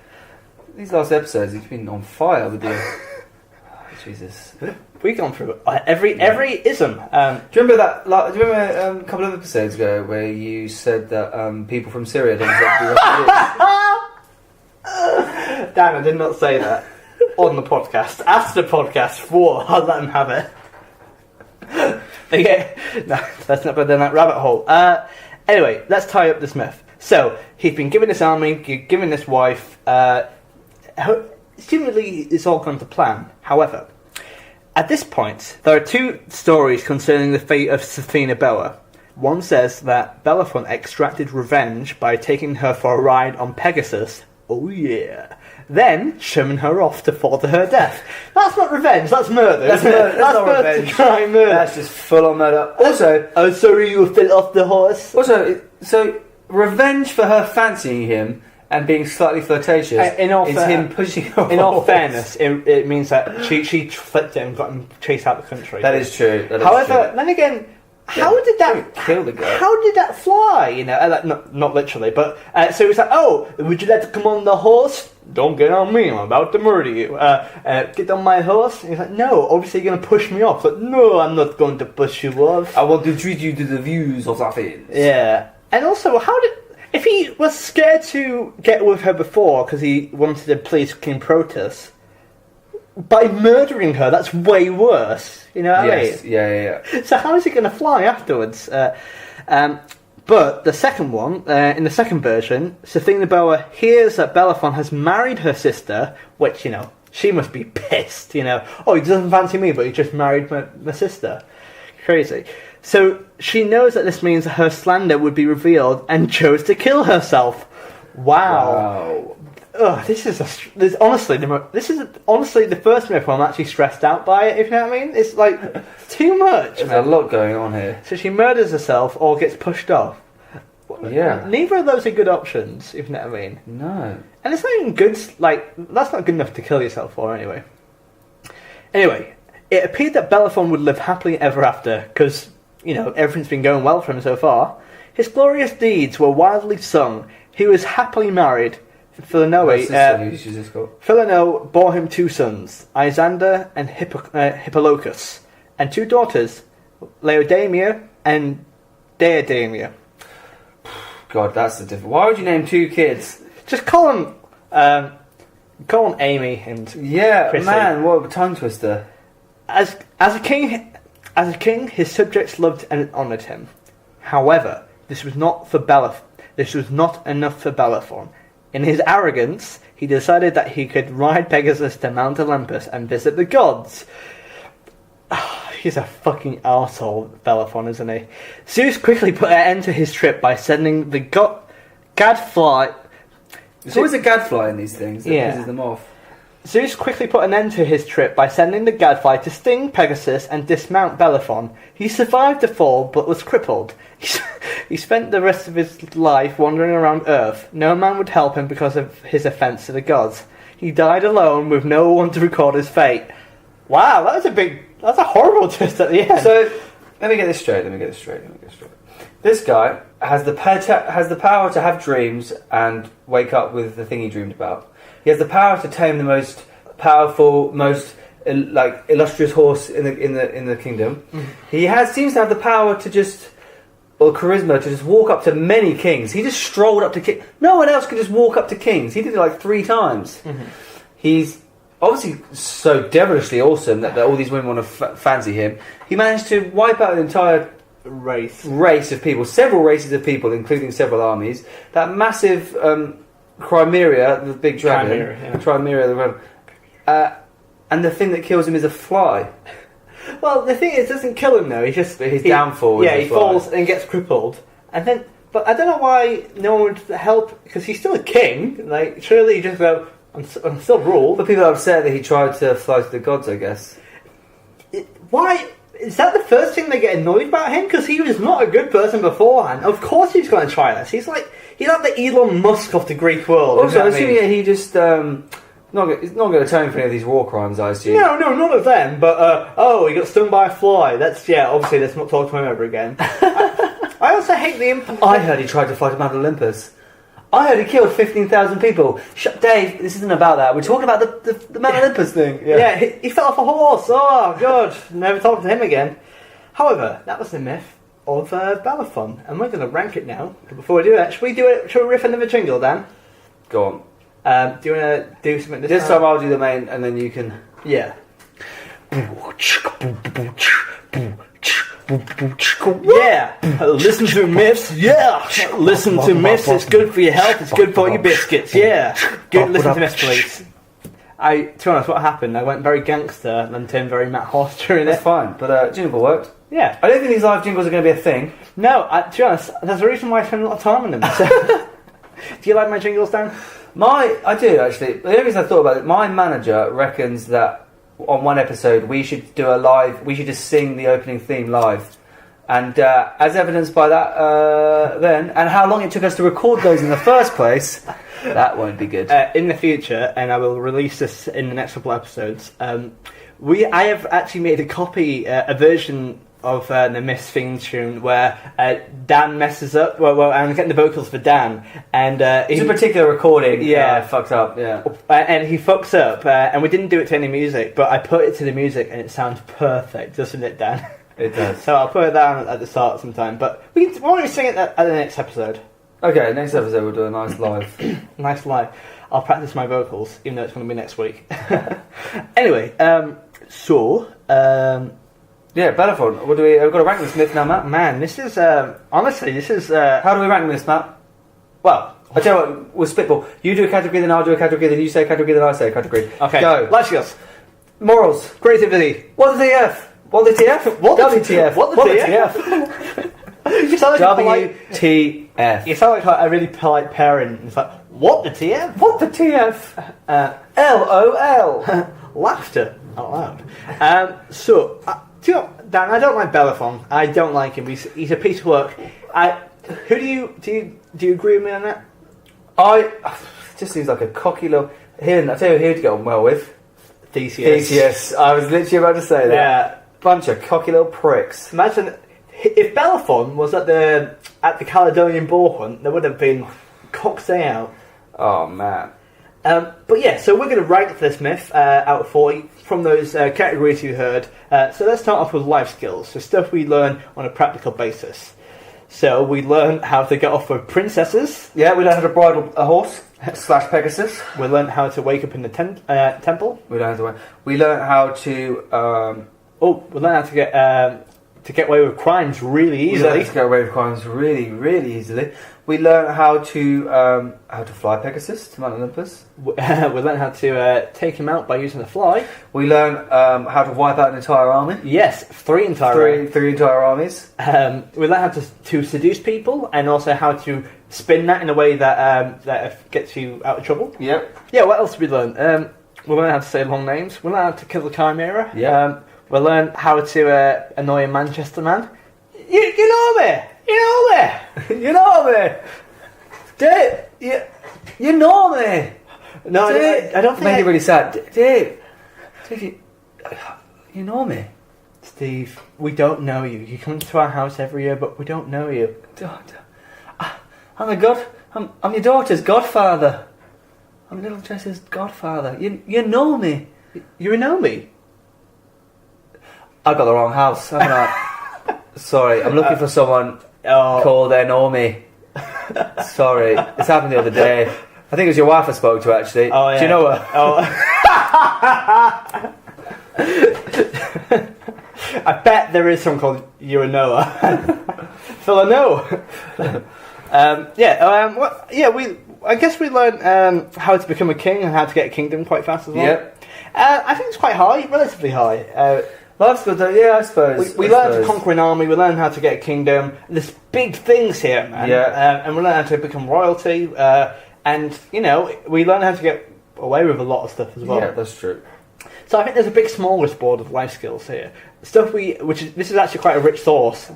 These last episodes, he's been on fire with you. Jesus. We've gone through every ism. Do you remember that? Do you remember a couple of episodes ago where you said that people from Syria don't deserve to be refugees? Damn, I did not say that on the podcast. After the podcast, I'll let him have it. Okay, no, let's not go down that rabbit hole. Anyway, let's tie up this myth. So, he's been given this army, given this wife. Seemingly, it's all gone to plan. However, at this point, there are 2 stories concerning the fate of Sphinaboa. One says that Bellerophon extracted revenge by taking her for a ride on Pegasus. Oh yeah. Then shoving her off to fall to her death. That's not revenge, that's murder. That's not revenge. Try murder. That's just full on murder. Also, sorry you fell off the horse. Also, so revenge for her fancying him and being slightly flirtatious is him pushing her In all forwards. fairness, it means that she flipped it and got him chased out the country. That is true. However, then again, how did that kill the girl? How did that fly? You know, like, not literally, but so it was like, oh, would you like to come on the horse? Don't get on me, I'm about to murder you. Get on my horse. And he's like, no, obviously you're going to push me off. Like, no, I'm not going to push you off. I want to treat you to the views of Athens. Yeah, and also, if he was scared to get with her before because he wanted to please King Proteus, by murdering her, that's way worse. You know what I mean? Yeah. So how is he going to fly afterwards? But the second one, in the second version, Boa hears that Bellerophon has married her sister, which, you know, she must be pissed, you know. Oh, he doesn't fancy me, but he just married my sister. Crazy. So she knows that this means her slander would be revealed and chose to kill herself. Wow. Ugh, this is honestly the first myth where I'm actually stressed out by it, if you know what I mean. It's like too much. There's a lot going on here. So she murders herself or gets pushed off. Yeah. Neither of those are good options, if you know what I mean. No. And it's not even good, like, that's not good enough to kill yourself for anyway. Anyway, it appeared that Bellerophon would live happily ever after, because, you know, everything's been going well for him so far. His glorious deeds were widely sung. He was happily married. Philano bore him 2 sons, Isander and Hippolochus, and 2 daughters, Laodamia and Deodamia. God, that's the difference. Why would you name 2 kids? Just call them Amy and Chrissy. Man, what a tongue twister. As a king, his subjects loved and honoured him. However, this was not enough for Bellerophon. In his arrogance, he decided that he could ride Pegasus to Mount Olympus and visit the gods. He's a fucking arsehole, Bellerophon, isn't he? Zeus quickly put an end to his trip by sending the gadfly. There's always a gadfly in these things that Yeah. pisses them off. Zeus quickly put an end to his trip by sending the gadfly to sting Pegasus and dismount Bellerophon. He survived the fall, but was crippled. He spent the rest of his life wandering around Earth. No man would help him because of his offence to the gods. He died alone with no one to record his fate. Wow, that's a horrible twist at the end. So, let me get this straight. This guy has the power to have dreams and wake up with the thing he dreamed about. He has the power to tame the most powerful, most illustrious horse in the kingdom. Mm. He seems to have the power to charisma to just walk up to many kings. He just strolled up to kings. No one else could just walk up to kings. He did it like 3 times. Mm-hmm. He's obviously so devilishly awesome that all these women want to fancy him. He managed to wipe out an entire race of people, several races of people, including several armies. That massive Chimera, the big dragon, Chimera, the dragon. And the thing that kills him is a fly. Well, the thing is, it doesn't kill him though. His downfall. Yeah, he falls and gets crippled, and then. But I don't know why no one would help because he's still a king. Like, surely he just go, I'm still ruled. But people are upset that he tried to fly to the gods, I guess. Why? Is that the first thing they get annoyed about him? Because he was not a good person beforehand. Of course he's going to try this. He's like the Elon Musk of the Greek world. Also, I'm assuming that he just he's not going to atone for any of these war crimes, I assume. No, none of them. But he got stung by a fly. Obviously let's not talk to him ever again. I also hate the I heard he tried to fight Mount Olympus. I heard he killed 15,000 people. Dave, this isn't about that. We're talking about the Mount Olympus thing. Yeah, he fell off a horse. Oh, God. Never talk to him again. However, that was the myth of Bellerophon. And we're going to rank it now. But before we do that, should we riff another jingle, Dan? Go on. Do you want to do something this time? I'll do the main, and then you can... Yeah. Yeah, listen to Miffs. Yeah, listen to Miffs. It's good for your health. It's good for your biscuits. Yeah, good. Listen to Miffs, please. To be honest, what happened? I went very gangster and turned very Matt Horse during That's it. fine, but jingle worked. Yeah, I don't think these live jingles are going to be a thing. No, to be honest, there's a reason why I spend a lot of time on them. So. Do you like my jingles, Dan? I do actually. The only reason I thought about it, my manager reckons that on one episode we should do we should just sing the opening theme live. And as evidenced by that, then, and how long it took us to record those in the first place, that won't be good. In the future, and I will release this in the next couple of episodes, I have actually made a version of the Miffs theme tune where Dan messes up. Well, I'm getting the vocals for Dan, and it's a particular recording. Yeah, fucks up. Yeah, and he fucks up, and we didn't do it to any music, but I put it to the music, and it sounds perfect, doesn't it, Dan? It does. So I'll put it down at the start sometime. But why don't we sing it at the next episode? Okay, next episode we'll do a nice live. Nice live. I'll practice my vocals, even though it's going to be next week. Anyway, yeah, Bellerophon. What do we? We've got to rank this myth now, Matt. Man, this is honestly, this is. How do we rank this, Matt? Well, I tell you what, we'll spitball. You do a category, then I'll do a category, then you say a category, then I say a category. Okay. Go. Life skills. Morals. Creativity. What the TF? What the TF? What the WTF? What the TF? You sound like WTF. You sound like a really polite parent. It's like, what the TF? What the TF? LOL. Laughter out loud. Do you know, Dan, I don't like Bellerophon. I don't like him. He's a piece of work. Do you agree with me on that? Just seems like a cocky little. I tell you who to get on well with. Theseus. I was literally about to say that. Yeah. Bunch of cocky little pricks. Imagine if Bellerophon was at the Caledonian boar hunt, there would have been cocks day out. Oh man. But yeah, so we're going to rank this myth out of 40 from those categories you heard. So let's start off with life skills, so stuff we learn on a practical basis. So we learn how to get off with princesses. Yeah, we learn how to bridle a horse / Pegasus. We learn how to wake up in the temple. We learn how to. We learn how to get away with crimes really easily. We learn how to get away with crimes really, really easily. We learn how to fly Pegasus to Mount Olympus. We learn how to take him out by using a fly. We learn how to wipe out an entire army. Yes, three entire armies. We learn how to seduce people, and also how to spin that in a way that gets you out of trouble. Yep. Yeah. What else did we learn? We learn how to say long names. We learn how to kill the chimera. Yeah. We learn how to annoy a Manchester man. You know me. You know me. You know me. Dave, you know me. No, Dave, I don't think. Made you really sad. Dave, you know me. Steve, we don't know you. You come to our house every year, but we don't know you. I'm your daughter's godfather. I'm little Jess's godfather. You know me. You know me? I got the wrong house, haven't I? Sorry, I'm looking for someone called Naomi. Sorry, this happened the other day. I think it was your wife I spoke to, actually. Oh, yeah. Do you know her? I bet there is someone called Noah. Phil, I know. I guess we learned how to become a king and how to get a kingdom quite fast as well. Yep. I think it's quite high, relatively high. Life's good though, yeah, I suppose. We learn to conquer an army, we learn how to get a kingdom. There's big things here, man. Yeah. And we learn how to become royalty. And, we learn how to get away with a lot of stuff as well. Yeah, that's true. So I think there's a big smorgasbord of life skills here. This is actually quite a rich source.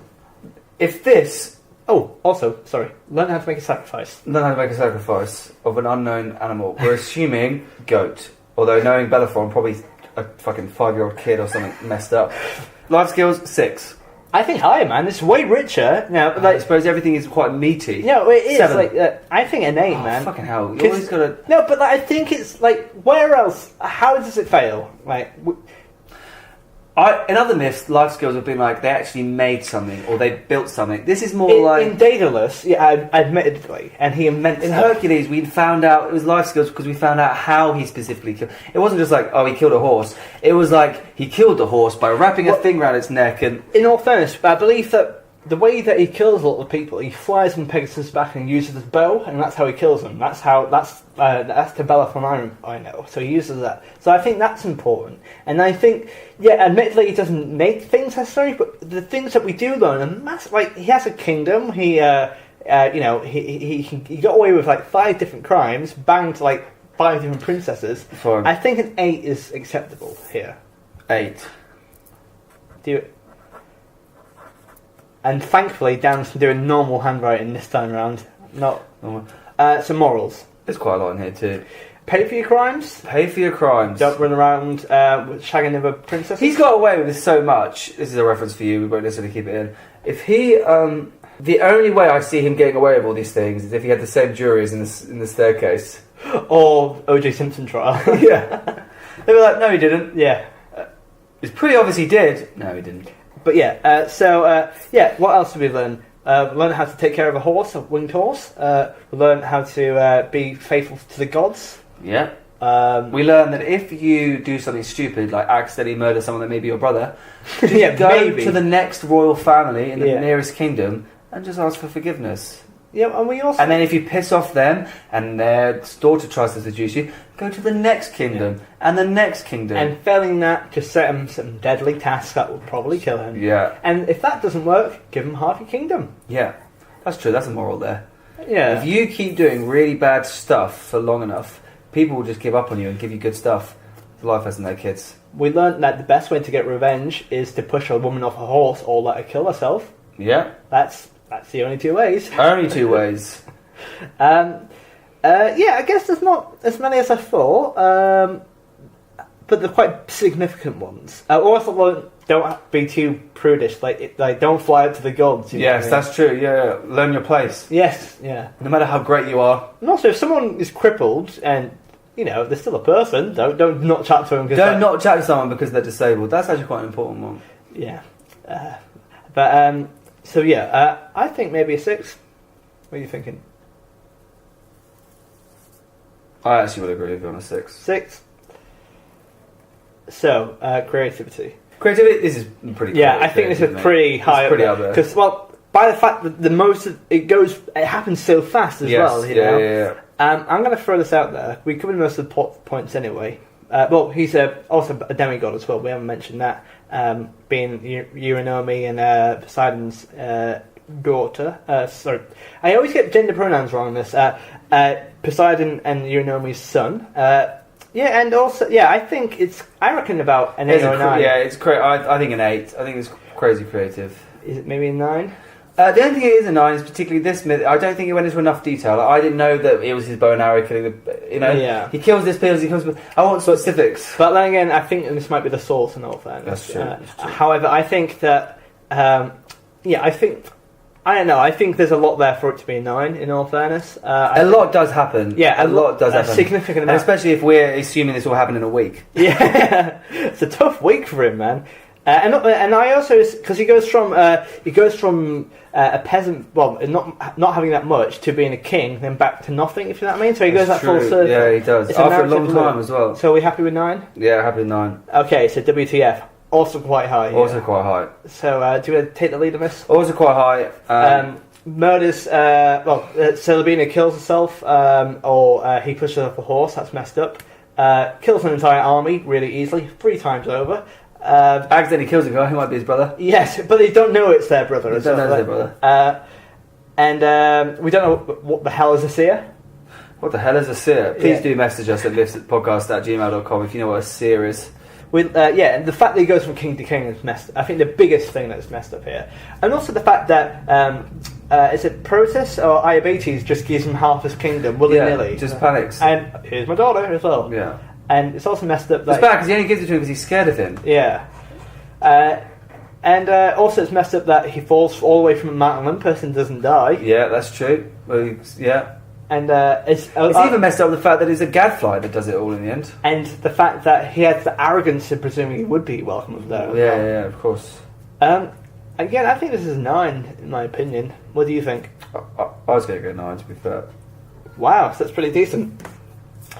Learn how to make a sacrifice. Learn how to make a sacrifice of an unknown animal. We're assuming goat. Although knowing Bellerophon, probably a fucking 5-year-old kid or something messed up. Life skills, 6. I think higher, man. It's way richer. Now, I suppose everything is quite meaty. Yeah, it is. 7. I think an 8, man. Fucking hell. You always gotta... No, but I think it's where else? How does it fail? In other myths, life skills have been they actually made something or they built something. This is more in Daedalus, admittedly, and he invented. In Hercules, we found out it was life skills because we found out how he specifically killed. It wasn't just he killed a horse. It was he killed the horse by wrapping a thing around its neck. And in all fairness, I believe that the way that he kills a lot of people, he flies on Pegasus' back and uses his bow, and that's how he kills them. That's the Bellerophon I know. So he uses that. So I think that's important. And I think, admittedly, he doesn't make things necessary, but the things that we do learn are massive. He has a kingdom. He got away with 5 different crimes, banged 5 different princesses. Fine. I think an 8 is acceptable here. 8. Do you? And thankfully, Dan's doing normal handwriting this time around. Not normal. Some morals. There's quite a lot in here too. Pay for your crimes. Pay for your crimes. Don't run around shagging other princesses. He's got away with this so much. This is a reference for you. We won't necessarily keep it in. If he, the only way I see him getting away with all these things is if he had the same juries in the staircase, or O.J. Simpson trial. Yeah, they were like, no, he didn't. Yeah, it's pretty obvious he did. No, he didn't. But yeah, what else did we learn? We learned how to take care of a horse, a winged horse. We learned how to be faithful to the gods. Yeah. We learned that if you do something stupid, like accidentally murder someone that may be your brother, just go to the next royal family in the nearest kingdom and just ask for forgiveness. Yeah, and we also... And then if you piss off them and their daughter tries to seduce you, go to the next kingdom and the next kingdom. And failing that, just set him some deadly tasks that will probably kill him. Yeah. And if that doesn't work, give him half your kingdom. Yeah, that's true. That's a moral there. Yeah. If you keep doing really bad stuff for long enough, people will just give up on you and give you good stuff. It's a life lesson there, kids. We learned that the best way to get revenge is to push a woman off a horse or let her kill herself. Yeah. That's the only two ways. Only two ways. Yeah, I guess there's not as many as I thought, but they're quite significant ones. Also, don't be too prudish. Like don't fly up to the gods. Yes, that's true. Yeah, learn your place. Yes, yeah. No matter how great you are. And also, if someone is crippled and they're still a person, don't not chat to them. Don't not chat to someone because they're disabled. That's actually quite an important one. Yeah, I think maybe a 6. What are you thinking? I actually would agree with you on a 6. 6. So, creativity. Creativity, this is pretty. Yeah, I think this is pretty high. Pretty up there. Because, by the fact that it happens so fast as well. Yeah. I'm going to throw this out there. We covered most of the points anyway. He's also a demigod as well. We haven't mentioned that. Being Eurynomé and Poseidon's daughter. Sorry, I always get gender pronouns wrong in this. Poseidon and Eurynome's son. And also, I reckon about an 8 or a 9. Yeah, it's great. I think an 8. I think it's crazy creative. Is it maybe a 9? The only thing it is a 9 is particularly this myth. I don't think it went into enough detail. I didn't know that it was his bow and arrow killing he kills this, he kills. I want specifics. But then again, I think this might be the source in all fairness. That's true. However, I think that I think there's a lot there for it to be a 9. In all fairness, a lot does happen. Yeah, a lot does happen. Significant amount, and especially if we're assuming this will happen in a week. Yeah, it's a tough week for him, man. And I also, because he goes from a peasant, not having that much, to being a king, then back to nothing. If you know what I mean. So he goes that full circle. Yeah, he does. After a long time as well. So are we happy with 9? Yeah, happy with 9. Okay, so WTF. Also quite high. Also quite high. So, do you want to take the lead on this? Also quite high. Murders. Celebina kills herself, or he pushes her off a horse. That's messed up. Kills an entire army really easily, 3 times over. Accidentally kills a guy who might be his brother. Yes, but they don't know it's their brother. They don't know it's their brother. And we don't know what the hell is a seer. What the hell is a seer? Please do message us at miffspodcast@gmail.com if you know what a seer is. And the fact that he goes from king to king is messed. I think the biggest thing that's messed up here, and also the fact that is it Protus or Iobates just gives him half his kingdom willy nilly, just panics. And here's my daughter as well. Yeah, and it's also messed up. It's bad because he only gives it to him because he's scared of him. Yeah, and also it's messed up that he falls all the way from Mount Olympus and doesn't die. Yeah, that's true. Well, yeah. And it's even messed up the fact that it's a gadfly that does it all in the end. And the fact that he has the arrogance of presuming he would be welcome there. Yeah, of course. Again, I think this is 9, in my opinion. What do you think? I was going to go 9, to be fair. Wow, so that's pretty decent.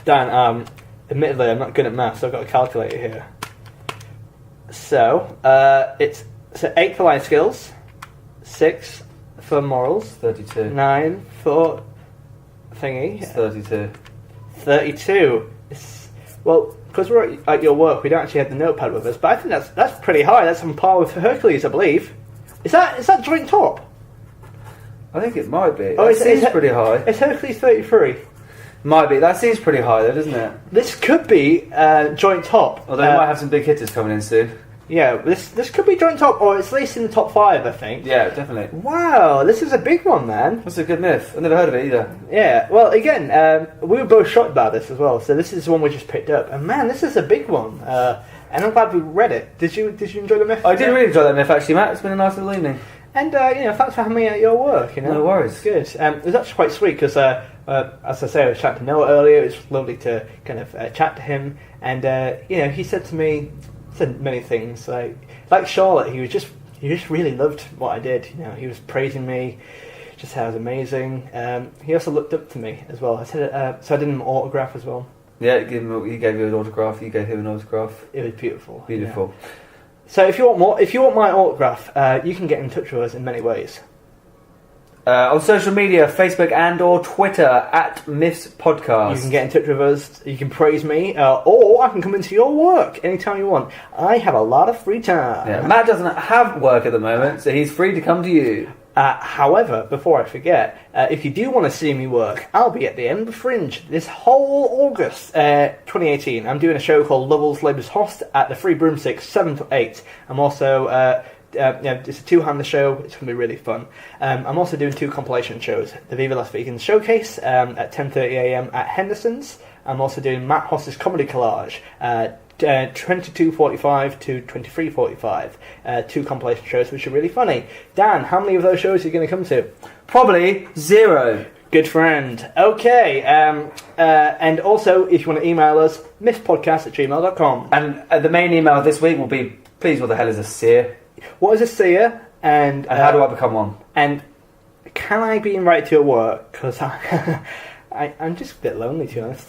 Dan, admittedly, I'm not good at maths, so I've got a calculator here. So, it's 8 for life skills, 6 for morals, 32, 9 for thingy. It's 32. 32. Well, because we're at your work, we don't actually have the notepad with us, but I think that's pretty high. That's on par with Hercules, I believe. Is that joint top? I think it might be. Oh, it seems pretty high. It's Hercules 33. Might be. That seems pretty high, though, doesn't it? This could be joint top. Although we might have some big hitters coming in soon. Yeah, this could be joint top, or it's at least in the top 5, I think. Yeah, definitely. Wow, this is a big one, man. That's a good myth. I've never heard of it either. Yeah, well, again, we were both shocked about this as well, so this is the one we just picked up. And man, this is a big one. And I'm glad we read it. Did you enjoy the myth? I did really enjoy that myth, actually, Matt. It's been a nice little evening. And, thanks for having me at your work, No worries. It's good. It was actually quite sweet, because, as I say, I was chatting to Noah earlier. It was lovely to kind of chat to him. And, he said to me, many things, like Charlotte, he just really loved what I did. He was praising me, just how I was amazing. He also looked up to me as well. I said, so I did him an autograph as well. Yeah, he gave you an autograph. You gave him an autograph. It was beautiful. Beautiful. Yeah. So if you want my autograph, you can get in touch with us in many ways. On social media, Facebook and or Twitter at Miffs Podcast. You can get in touch with us. You can praise me, or I can come into your work anytime you want. I have a lot of free time. Yeah, Matt doesn't have work at the moment, so he's free to come to you. However, before I forget, if you do want to see me work, I'll be at the Edinburgh Fringe this whole August 2018. I'm doing a show called Lovell's Labour's Host at the Free Broomstick 7 to 8. I'm also... it's a two-hander show. It's going to be really fun. I'm also doing 2 compilation shows. The Viva Las Vegans Showcase at 10:30am at Henderson's. I'm also doing Matt Hoss's Comedy Collage 22:45 to 23:45. 2 compilation shows which are really funny. Dan, how many of those shows are you going to come to? Probably 0. Good friend. Okay. And also, if you want to email us, misspodcast@gmail.com. And the main email this week will be, please, what the hell is a seer? What is a seer? And how do I become one? And can I be invited to your work? Because I'm just a bit lonely, to be honest.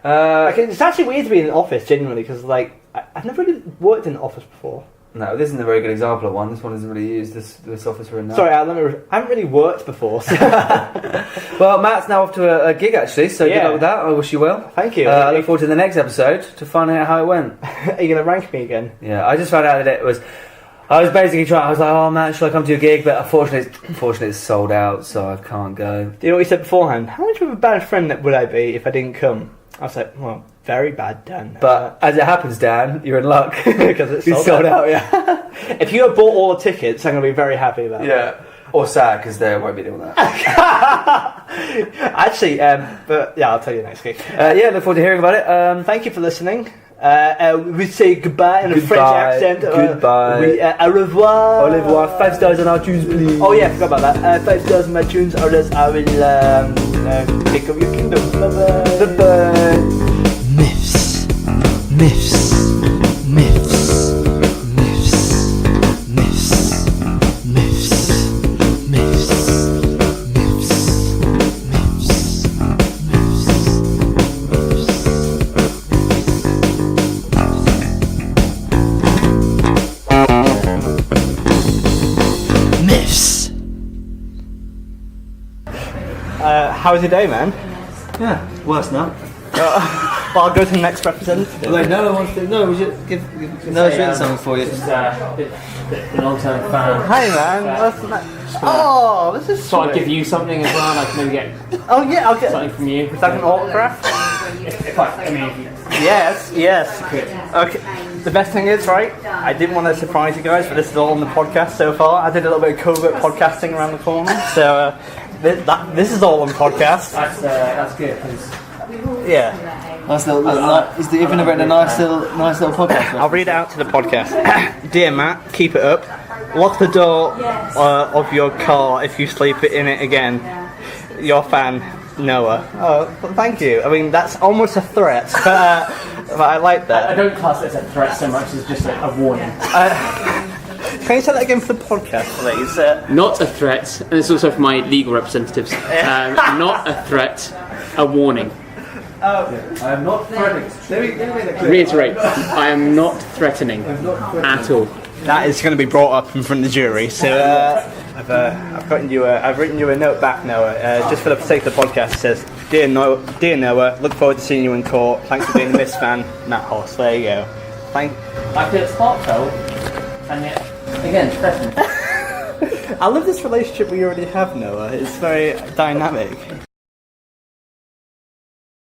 It's actually weird to be in an office, genuinely, because I've never really worked in an office before. No, this isn't a very good example of one. This one isn't really used, this office we're in now. Sorry, I haven't really worked before. So. Well, Matt's now off to a gig, actually, so good luck with that. I wish you well. Thank you. I look forward to the next episode to find out how it went. Are you going to rank me again? Yeah, I just found out that I was basically trying. I was like, "Oh, Matt, should I come to your gig?" But unfortunately, it's sold out, so I can't go. Do you know what you said beforehand? How much of a bad friend would I be if I didn't come? I was like, well, very bad, Dan. But as it happens, Dan, you're in luck because it's sold out. Yeah. If you have bought all the tickets, I'm going to be very happy about that. Yeah. Or sad, because they won't be doing that. Actually, but yeah, I'll tell you next week. Look forward to hearing about it. Thank you for listening. We say goodbye in a French accent. Goodbye. Au revoir. Au revoir. 5 stars on iTunes, please. Oh yeah, forgot about that. 5 stars on iTunes, or else I will take over your kingdom. Bye bye. Bye bye. Miffs, Miffs, Miffs, Miffs, Miffs, Miffs, Miffs, Miffs, Miffs. How was your day, man? Yeah, worse now. Well, I'll go to the next representative. Wait, Noah wants to. No, we should give Noah's written something for you. Just a long-term fan. Hi, man. Oh, this is So sweet. I'd give you something as well, like maybe get Oh yeah, I'll get something from you. Is that an autograph? I mean, if you Yes. could. Okay. The best thing is, right? I didn't want to surprise you guys, but this is all on the podcast so far. I did a little bit of covert podcasting around the corner, so this is all on podcast. That's good. 'Cause Yeah. Nice little. Is the even written a nice little podcast? I'll read it out to the podcast. Dear Matt, keep it up. Lock the door of your car if you sleep in it again. Your fan, Noah. Oh, well, thank you. I mean, that's almost a threat, but I like I that. don't class it as a threat so much as just a warning. Can you say that again for the podcast, please? Not a threat, and it's also for my legal representatives. Not a threat, a warning. I am not threatening. Let me make that clear. Reiterate, I am not threatening at all. That is going to be brought up in front of the jury. So I've written you a note back, Noah, just for the sake of the podcast. It says, Dear Noah, look forward to seeing you in court. Thanks for being a Miss fan, Matt Hoss. There you go. I feel it's heartfelt, and yet, again, threatening. I love this relationship we already have, Noah. It's very dynamic.